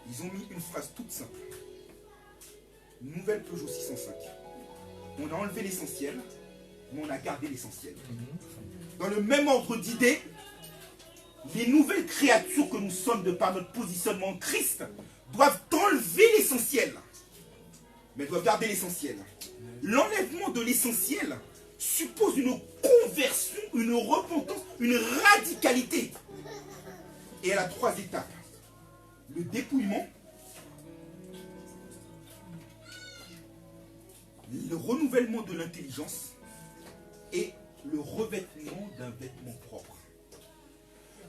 Ils ont mis une phrase toute simple. Nouvelle Peugeot 605. On a enlevé l'essentiel, mais on a gardé l'essentiel. Dans le même ordre d'idées, les nouvelles créatures que nous sommes de par notre positionnement en Christ doivent enlever l'essentiel, mais doivent garder l'essentiel. L'enlèvement de l'essentiel suppose une conversion, une repentance, une radicalité. Et elle a 3 étapes. Le dépouillement, le renouvellement de l'intelligence et le revêtement d'un vêtement propre.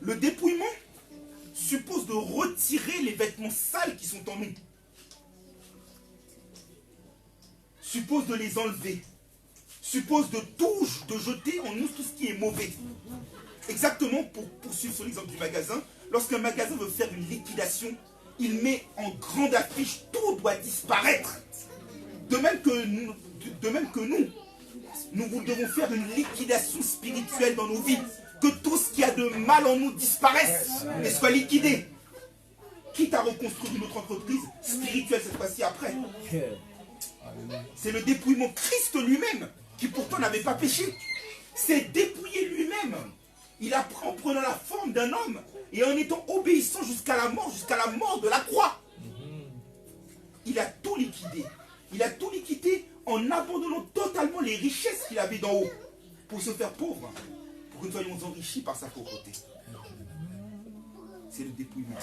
Le dépouillement suppose de retirer les vêtements sales qui sont en nous. Suppose de les enlever. Suppose de jeter en nous tout ce qui est mauvais. Exactement, pour poursuivre sur l'exemple du magasin, lorsqu'un magasin veut faire une liquidation, il met en grande affiche « Tout doit disparaître ». De même que nous devons faire une liquidation spirituelle dans nos vies. Que tout ce qui a de mal en nous disparaisse et soit liquidé. Quitte à reconstruire une autre entreprise spirituelle cette fois-ci après. C'est le dépouillement. Christ lui-même, qui pourtant n'avait pas péché, s'est dépouillé lui-même. Il apprend en prenant la forme d'un homme et en étant obéissant jusqu'à la mort de la croix. Il a tout liquidé. Il a tout liquidé en abandonnant totalement les richesses qu'il avait d'en haut pour se faire pauvre, pour que nous soyons enrichis par sa pauvreté. C'est le dépouillement.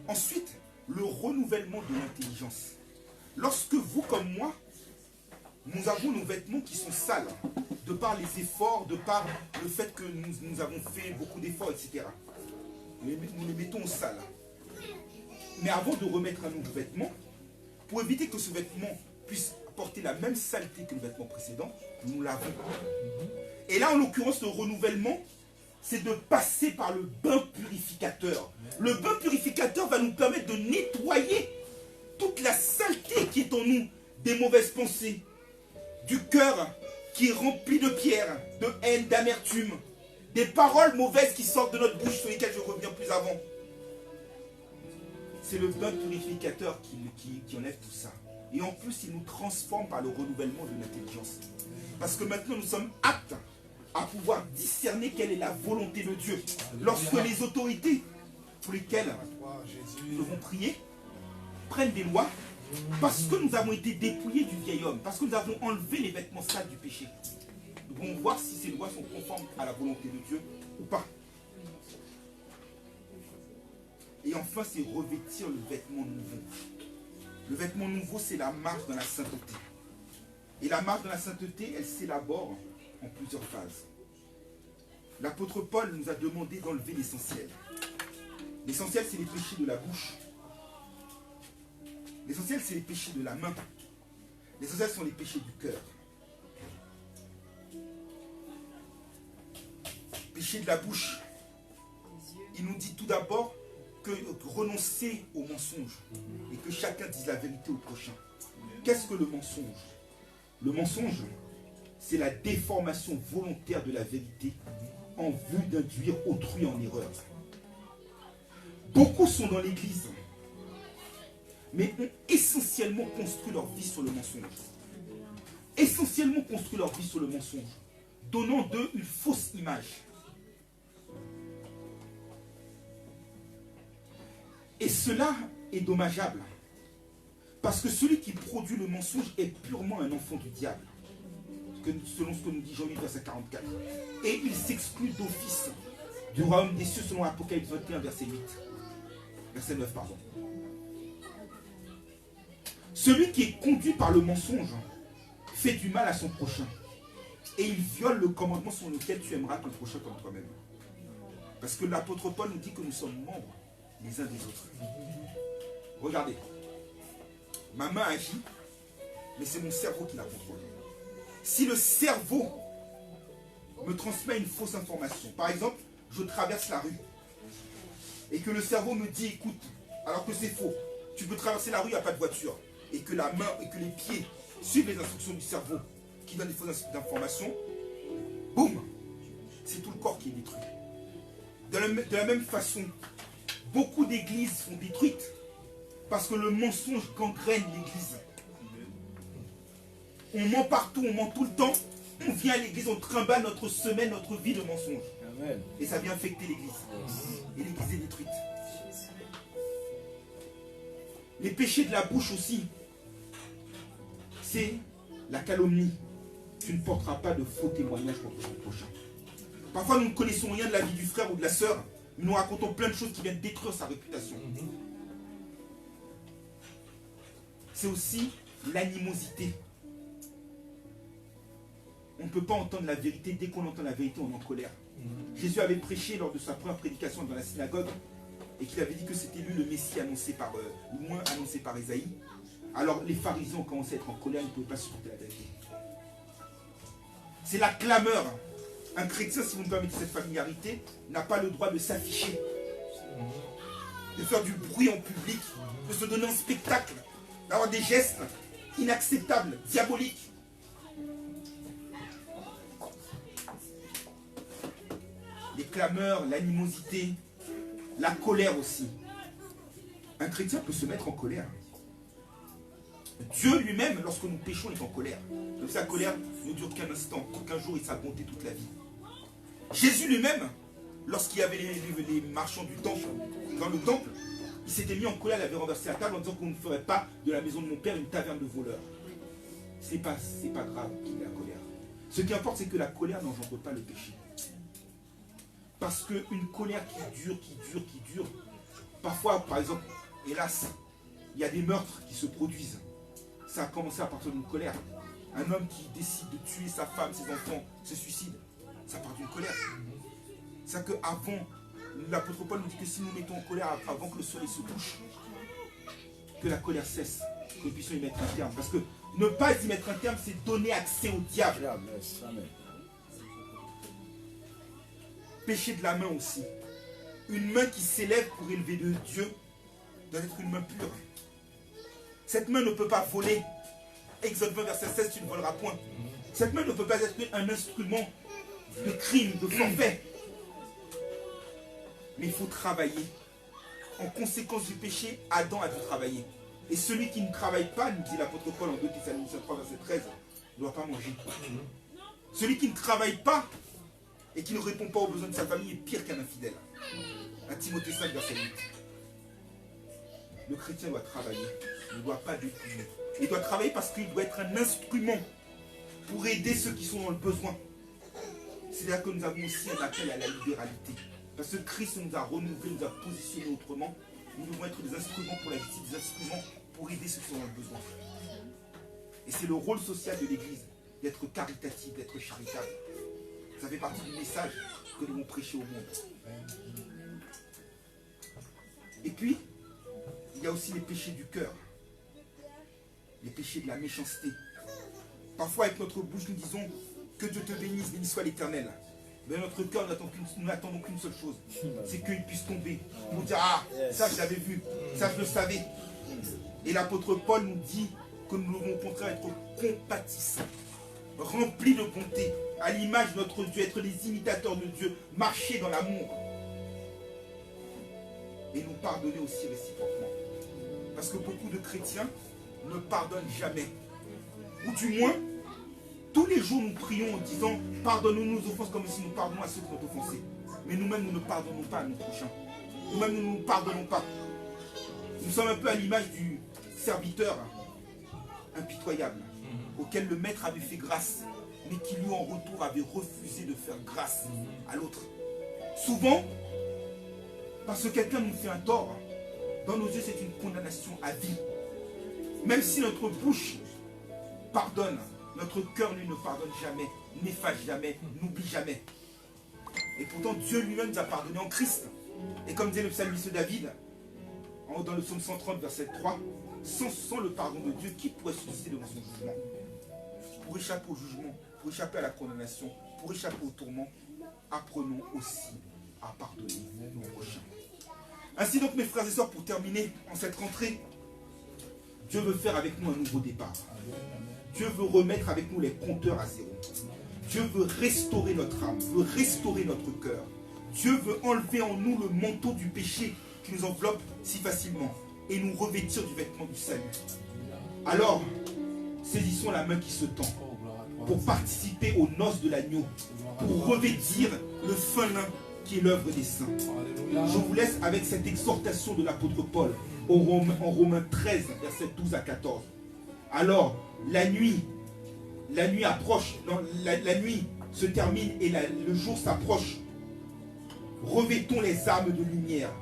Ensuite, le renouvellement de l'intelligence. Lorsque vous comme moi, nous avons nos vêtements qui sont sales, de par les efforts, de par le fait que nous avons fait beaucoup d'efforts, etc. Nous les mettons au sale. Mais avant de remettre un nouveau vêtement, pour éviter que ce vêtement puisse porter la même saleté que le vêtement précédent, nous lavons. Et là, en l'occurrence, le renouvellement, c'est de passer par le bain purificateur. Le bain purificateur va nous permettre de nettoyer toute la saleté qui est en nous, des mauvaises pensées, du cœur qui est rempli de pierres, de haine, d'amertume, des paroles mauvaises qui sortent de notre bouche sur lesquelles je reviens plus avant. C'est le bain purificateur qui enlève tout ça. Et en plus, il nous transforme par le renouvellement de l'intelligence. Parce que maintenant, nous sommes aptes à pouvoir discerner quelle est la volonté de Dieu. Lorsque les autorités pour lesquelles nous devons prier prennent des lois, parce que nous avons été dépouillés du vieil homme, parce que nous avons enlevé les vêtements sales du péché, nous devons voir si ces lois sont conformes à la volonté de Dieu ou pas. Et enfin, c'est revêtir le vêtement nouveau. Le vêtement nouveau, c'est la marche dans la sainteté. Et la marche dans la sainteté, elle s'élabore en plusieurs phases. L'apôtre Paul nous a demandé d'enlever l'essentiel. L'essentiel, c'est les péchés de la bouche. L'essentiel, c'est les péchés de la main. L'essentiel sont les péchés du cœur. Péché de la bouche. Il nous dit tout d'abord que renoncer au mensonge et que chacun dise la vérité au prochain. Qu'est-ce que le mensonge? Le mensonge, c'est la déformation volontaire de la vérité en vue d'induire autrui en erreur. Beaucoup sont dans l'église, mais ont essentiellement construit leur vie sur le mensonge. Essentiellement construit leur vie sur le mensonge, donnant d'eux une fausse image. Et cela est dommageable, parce que celui qui produit le mensonge est purement un enfant du diable, selon ce que nous dit Jean 8, verset 44. Et il s'exclut d'office du royaume des cieux selon Apocalypse 21, verset 8. Verset 9, pardon. Celui qui est conduit par le mensonge fait du mal à son prochain. Et il viole le commandement sur lequel tu aimeras ton prochain comme toi-même. Parce que l'apôtre Paul nous dit que nous sommes membres les uns des autres. Regardez. Ma main agit, mais c'est mon cerveau qui la contrôle. Si le cerveau me transmet une fausse information, par exemple, je traverse la rue, et que le cerveau me dit, écoute, alors que c'est faux, tu peux traverser la rue, il n'y a pas de voiture, et que la main et que les pieds suivent les instructions du cerveau qui donne des fausses informations, boum, c'est tout le corps qui est détruit. De la même façon, beaucoup d'églises sont détruites parce que le mensonge gangrène l'église. On ment partout, on ment tout le temps. On vient à l'église, on trimballe notre semaine, notre vie de mensonge. Amen. Et ça vient affecter l'église. Et l'église est détruite. Les péchés de la bouche aussi, c'est la calomnie. Tu ne porteras pas de faux témoignages contre ton prochain. Parfois, nous ne connaissons rien de la vie du frère ou de la sœur, mais nous racontons plein de choses qui viennent détruire sa réputation. C'est aussi l'animosité. On ne peut pas entendre la vérité. Dès qu'on entend la vérité, on est en colère. Jésus avait prêché lors de sa première prédication dans la synagogue et qu'il avait dit que c'était lui le Messie annoncé par, ou moins annoncé par Ésaïe. Alors les pharisiens ont commencé à être en colère, ils ne pouvaient pas supporter la vérité. C'est la clameur. Un chrétien, si vous me permettez cette familiarité, n'a pas le droit de s'afficher, de faire du bruit en public, de se donner un spectacle, d'avoir des gestes inacceptables, diaboliques. Les clameurs, l'animosité, la colère aussi. Un chrétien peut se mettre en colère. Dieu lui-même, lorsque nous péchons, est en colère. Donc sa colère ne dure qu'un instant, qu'un jour et sa bonté toute la vie. Jésus lui-même, lorsqu'il y avait les marchands du temple, dans le temple, il s'était mis en colère, il avait renversé la table en disant qu'on ne ferait pas de la maison de mon père une taverne de voleurs. C'est pas grave qu'il ait la colère. Ce qui importe, c'est que la colère n'engendre pas le péché. Parce qu'une colère qui dure, parfois, par exemple, hélas, il y a des meurtres qui se produisent. Ça a commencé à partir d'une colère. Un homme qui décide de tuer sa femme, ses enfants, se suicide. Ça part d'une colère. C'est qu'avant, l'apôtre Paul nous dit que si nous mettons en colère avant que le soleil se couche, que la colère cesse, que nous puissions y mettre un terme. Parce que ne pas y mettre un terme, c'est donner accès au diable. Péché de la main aussi. Une main qui s'élève pour élever de Dieu doit être une main pure. Cette main ne peut pas voler. Exode 20, verset 16, tu ne voleras point. Cette main ne peut pas être un instrument de crime, de forfait. Mais il faut travailler. En conséquence du péché, Adam a dû travailler. Et celui qui ne travaille pas, nous dit l'apôtre Paul en 2 Thessaloniciens 3, verset 13, ne doit pas manger. Celui qui ne travaille pas et qui ne répond pas aux besoins de sa famille est pire qu'un infidèle. À Timothée 5, verset 8. Le chrétien doit travailler. Il ne doit pas déprimer. Il doit travailler parce qu'il doit être un instrument pour aider ceux qui sont dans le besoin. C'est là que nous avons aussi un appel à la libéralité. Parce que Christ nous a renouvelés, nous a positionnés autrement. Nous devons être des instruments pour la justice, des instruments pour aider ceux qui sont dans le besoin. Et c'est le rôle social de l'Église, d'être caritatif, d'être charitable. Ça fait partie du message que nous devons prêcher au monde. Et puis, il y a aussi les péchés du cœur. Les péchés de la méchanceté. Parfois, avec notre bouche, nous disons que Dieu te bénisse, béni soit l'Éternel. Mais notre cœur, nous n'attendons qu'une seule chose, c'est qu'il puisse tomber. Nous dire, ah, ça je l'avais vu, ça je le savais. Et l'apôtre Paul nous dit que nous devons au contraire être compatissants, remplis de bonté, à l'image de notre Dieu, être les imitateurs de Dieu, marcher dans l'amour. Et nous pardonner aussi réciproquement. Parce que beaucoup de chrétiens ne pardonnent jamais. Ou du moins, tous les jours nous prions en disant « Pardonne-nous nos offenses comme si nous pardonnons à ceux qui nous ont offensés. » Mais nous-mêmes, nous ne pardonnons pas à nos prochains. Nous-mêmes, nous ne nous pardonnons pas. Nous sommes un peu à l'image du serviteur impitoyable, auquel le maître avait fait grâce, mais qui lui en retour avait refusé de faire grâce à l'autre. Souvent, parce que quelqu'un nous fait un tort, dans nos yeux, c'est une condamnation à vie. Même si notre bouche pardonne, notre cœur, lui, ne pardonne jamais, n'efface jamais, n'oublie jamais. Et pourtant, Dieu lui-même nous a pardonné en Christ. Et comme disait le psalmiste David, dans le psaume 130, verset 3, sans le pardon de Dieu, qui pourrait subsister devant son jugement? Pour échapper au jugement, pour échapper à la condamnation, pour échapper au tourment, apprenons aussi à pardonner nos prochains. Ainsi donc, mes frères et sœurs, pour terminer en cette rentrée, Dieu veut faire avec nous un nouveau départ. Dieu veut remettre avec nous les compteurs à zéro. Dieu veut restaurer notre âme, veut restaurer notre cœur. Dieu veut enlever en nous le manteau du péché qui nous enveloppe si facilement et nous revêtir du vêtement du salut. Alors, saisissons la main qui se tend pour participer aux noces de l'agneau, pour revêtir le fin lin qui est l'œuvre des saints. Je vous laisse avec cette exhortation de l'apôtre Paul en Romains 13, versets 12 à 14. Alors, la nuit approche, la nuit se termine et le jour s'approche. Revêtons les armes de lumière,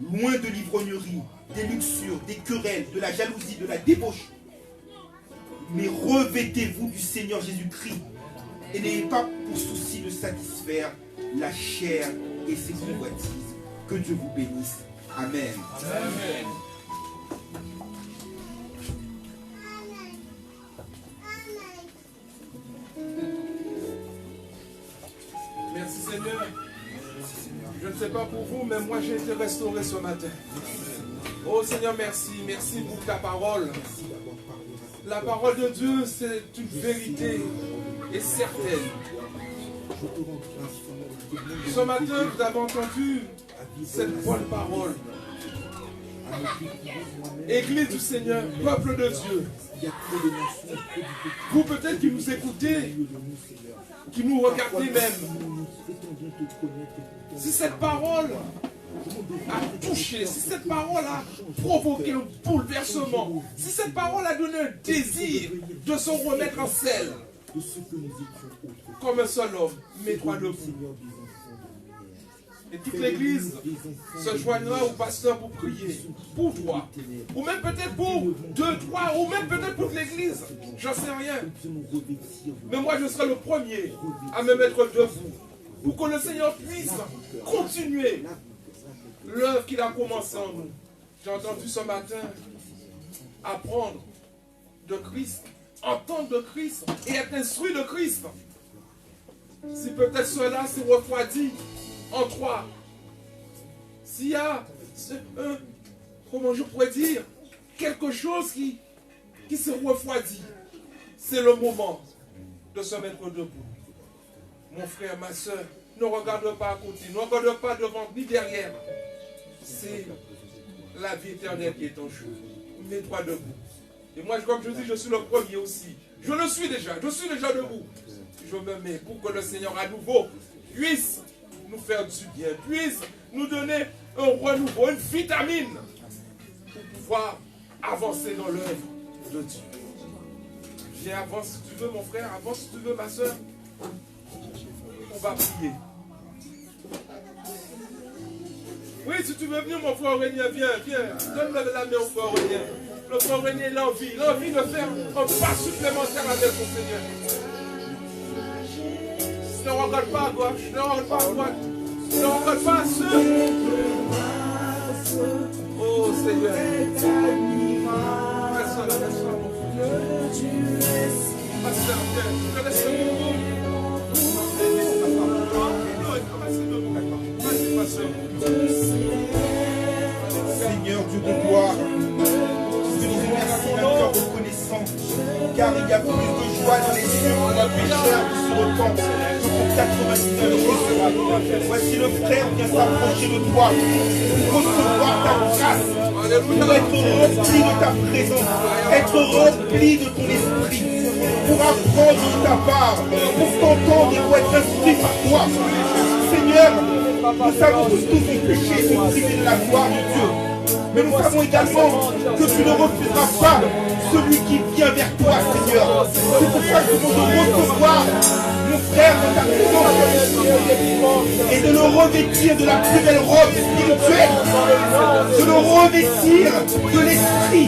loin de l'ivrognerie, des luxures, des querelles, de la jalousie, de la débauche. Mais revêtez-vous du Seigneur Jésus-Christ et n'ayez pas pour souci de satisfaire la chair et ses convoitises. Que Dieu vous bénisse. Amen. Amen. Merci Seigneur. Je ne sais pas pour vous, mais moi j'ai été restauré ce matin. Oh Seigneur, merci. Merci pour ta parole. La parole de Dieu, c'est une vérité et certaine. Ce matin, vous avez entendu cette bonne parole. Église du Seigneur, peuple de Dieu. Vous peut-être qui nous écoutez, qui nous regardez même. Si cette parole a touché, si cette parole a provoqué un bouleversement, si cette parole a donné un désir de se remettre en selle, comme un seul homme, mets-toi debout. Et toute l'église se joindra au pasteur pour prier, pour toi, ou même peut-être pour 2, 3, ou même peut-être pour l'église, j'en sais rien. Mais moi je serai le premier à me mettre debout, pour que le Seigneur puisse continuer l'œuvre qu'il a commencée en nous. J'ai entendu ce matin apprendre de Christ, entendre de Christ et être instruit de Christ. Si peut-être cela s'est refroidi en toi, s'il y a, comment je pourrais dire, quelque chose qui se refroidit, c'est le moment de se mettre debout. Mon frère, ma soeur, ne regarde pas à côté, ne regarde pas devant ni derrière. C'est la vie éternelle qui est en jeu. Mets-toi debout. Et moi, comme je dis, je suis le premier aussi. Je le suis déjà, debout. Je me mets pour que le Seigneur à nouveau puisse nous faire du bien, puisse nous donner un renouveau, une vitamine pour pouvoir avancer dans l'œuvre de Dieu. Viens, avance si tu veux mon frère, avance si tu veux ma soeur. On va prier. Oui, si tu veux venir mon frère Aurélien, viens. Donne-moi la main au frère Aurélien. Le frère Aurélien, l'envie de faire un pas supplémentaire avec son Seigneur. Ne regarde pas à gauche, ne regarde pas à droite, ne regarde pas à ceux. Oh Seigneur. Reste là, mon frère. Je laisse le mot. Seigneur Dieu de gloire, je te dis merci d'un cœur reconnaissant, car il y a plus de joie dans les yeux pour un pécheur qui se repent que pour 99 Jésus. Voici le frère vient s'approcher de toi pour recevoir ta grâce, pour être rempli de ta présence, être rempli de ton esprit, pour apprendre de ta part, pour t'entendre et pour être instruit par toi. Seigneur, nous savons que tous nos péchés sont privés de la gloire de Dieu. Mais nous savons également que tu ne refuseras pas celui qui vient vers toi, Seigneur. C'est pour ça que nous devons recevoir mon frère dans ta présence et de le revêtir de la plus belle robe spirituelle, de le revêtir de l'esprit,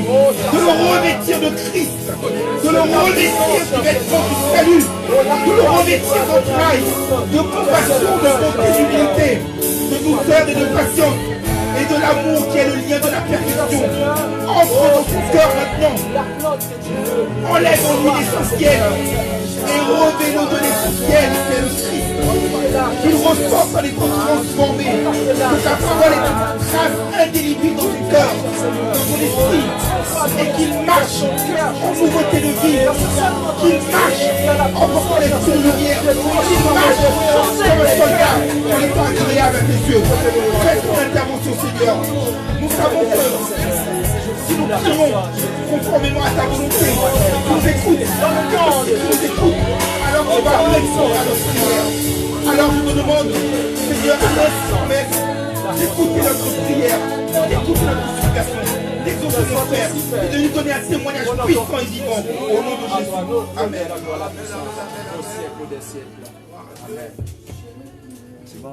de le revêtir de Christ, de le revêtir du vêtement du salut, de le revêtir d'entrailles, de compassion, de bonté, d'humilité, de douceur et de patience, et de l'amour qui est le lien de la perfection. Entre dans ton cœur maintenant. Enlève en lui l'essentiel et revêt-le de l'essentiel qui est le Christ. Qu'il ressorte en étant transformé, que ta parole est une trace indélébile dans ton cœur, dans ton esprit, et qu'il marche en nouveauté de vie, qu'il marche en portant l'esprit de lumière, qu'il marche comme un soldat en étant agréable à tes yeux. Fais ton intervention, Seigneur. Nous savons que si nous prions conformément à ta volonté, tu nous écoutes, alors tu vas répondre à notre prière. Alors je te demande, Seigneur, d'écouter notre prière, d'écouter notre supplication, d'exaucer nos frères, et de nous donner un témoignage puissant et vivant au nom de Jésus. Amen. Au siècle des siècles. Amen. C'est bon,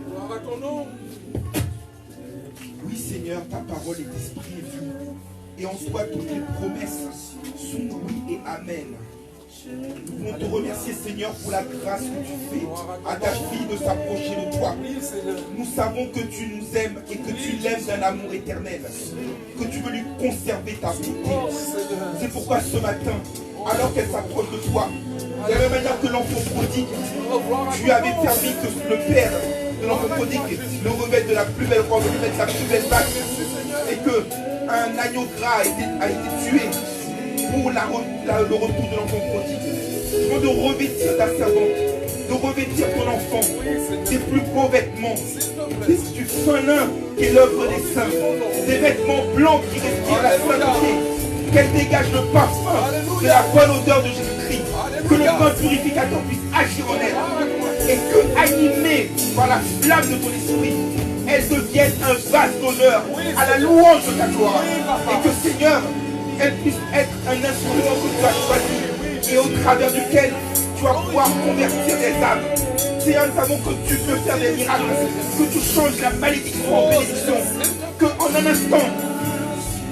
Gloire à ton nom. Oui, Seigneur, ta parole est esprit et vie. Et en soi, toutes les promesses sont oui et amen. Nous voulons te remercier, Seigneur, pour la grâce que tu fais à ta fille de s'approcher de toi. Nous savons que tu nous aimes et que tu l'aimes d'un amour éternel. Que tu veux lui conserver ta beauté. C'est pourquoi ce matin, alors qu'elle s'approche de toi, de la même manière que l'enfant prodigue, tu avais permis que le père de l'enfant prodigue le revête de la plus belle robe, le revête de la plus belle bague, et qu'un agneau gras a été tué pour le retour de l'enfant prodigue. Tu veux de revêtir ta servante, de revêtir ton enfant des plus beaux vêtements, du fin lin qui est l'œuvre des saints, des vêtements blancs qui respirent la sainteté, qu'elle dégage le parfum de la bonne odeur de Jésus-Christ, que le pain purificateur puisse agir en elle, et que, animée par la flamme de ton esprit, elle devienne un vase d'honneur à la louange de ta gloire, et que, Seigneur, elle puisse être un instrument que tu as choisi et au travers duquel tu vas pouvoir convertir des âmes. Seigneur, nous savons que tu peux faire des miracles, que tu changes la malédiction en bénédiction, qu'en un instant,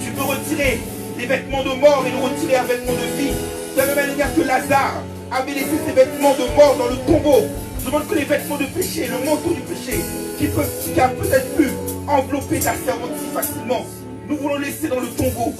tu peux retirer les vêtements de mort et le retirer un vêtement de vie. De la même manière que Lazare avait laissé ses vêtements de mort dans le tombeau. Je demande que les vêtements de péché, le manteau du péché, qui a peut-être pu envelopper ta servante si facilement, nous voulons laisser dans le tombeau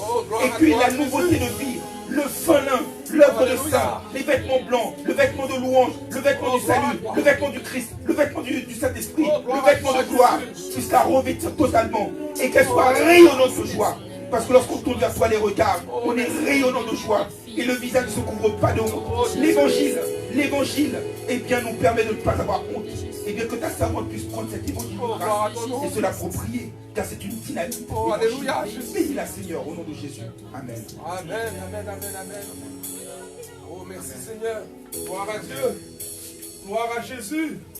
et puis la nouveauté de vie, le fin lin, l'œuvre de saint, les vêtements blancs, le vêtement de louange, le vêtement du salut, le vêtement du Christ, le vêtement du Saint-Esprit, le vêtement de gloire, puisse la revêtir totalement et qu'elle soit rayonnante de joie. Parce que lorsqu'on tourne vers toi les regards, on est rayonnant de joie et le visage ne se couvre pas de honte. L'évangile, eh bien, nous permet de ne pas avoir honte. Et bien que ta servante puisse prendre cet évangile de grâce et se l'approprier, car c'est une dynamique. Oh, alléluia. Bénis-la, Seigneur, au nom de Jésus. Amen. Amen, amen, amen, amen. Oh, merci Seigneur. Gloire à Dieu. Gloire à Jésus.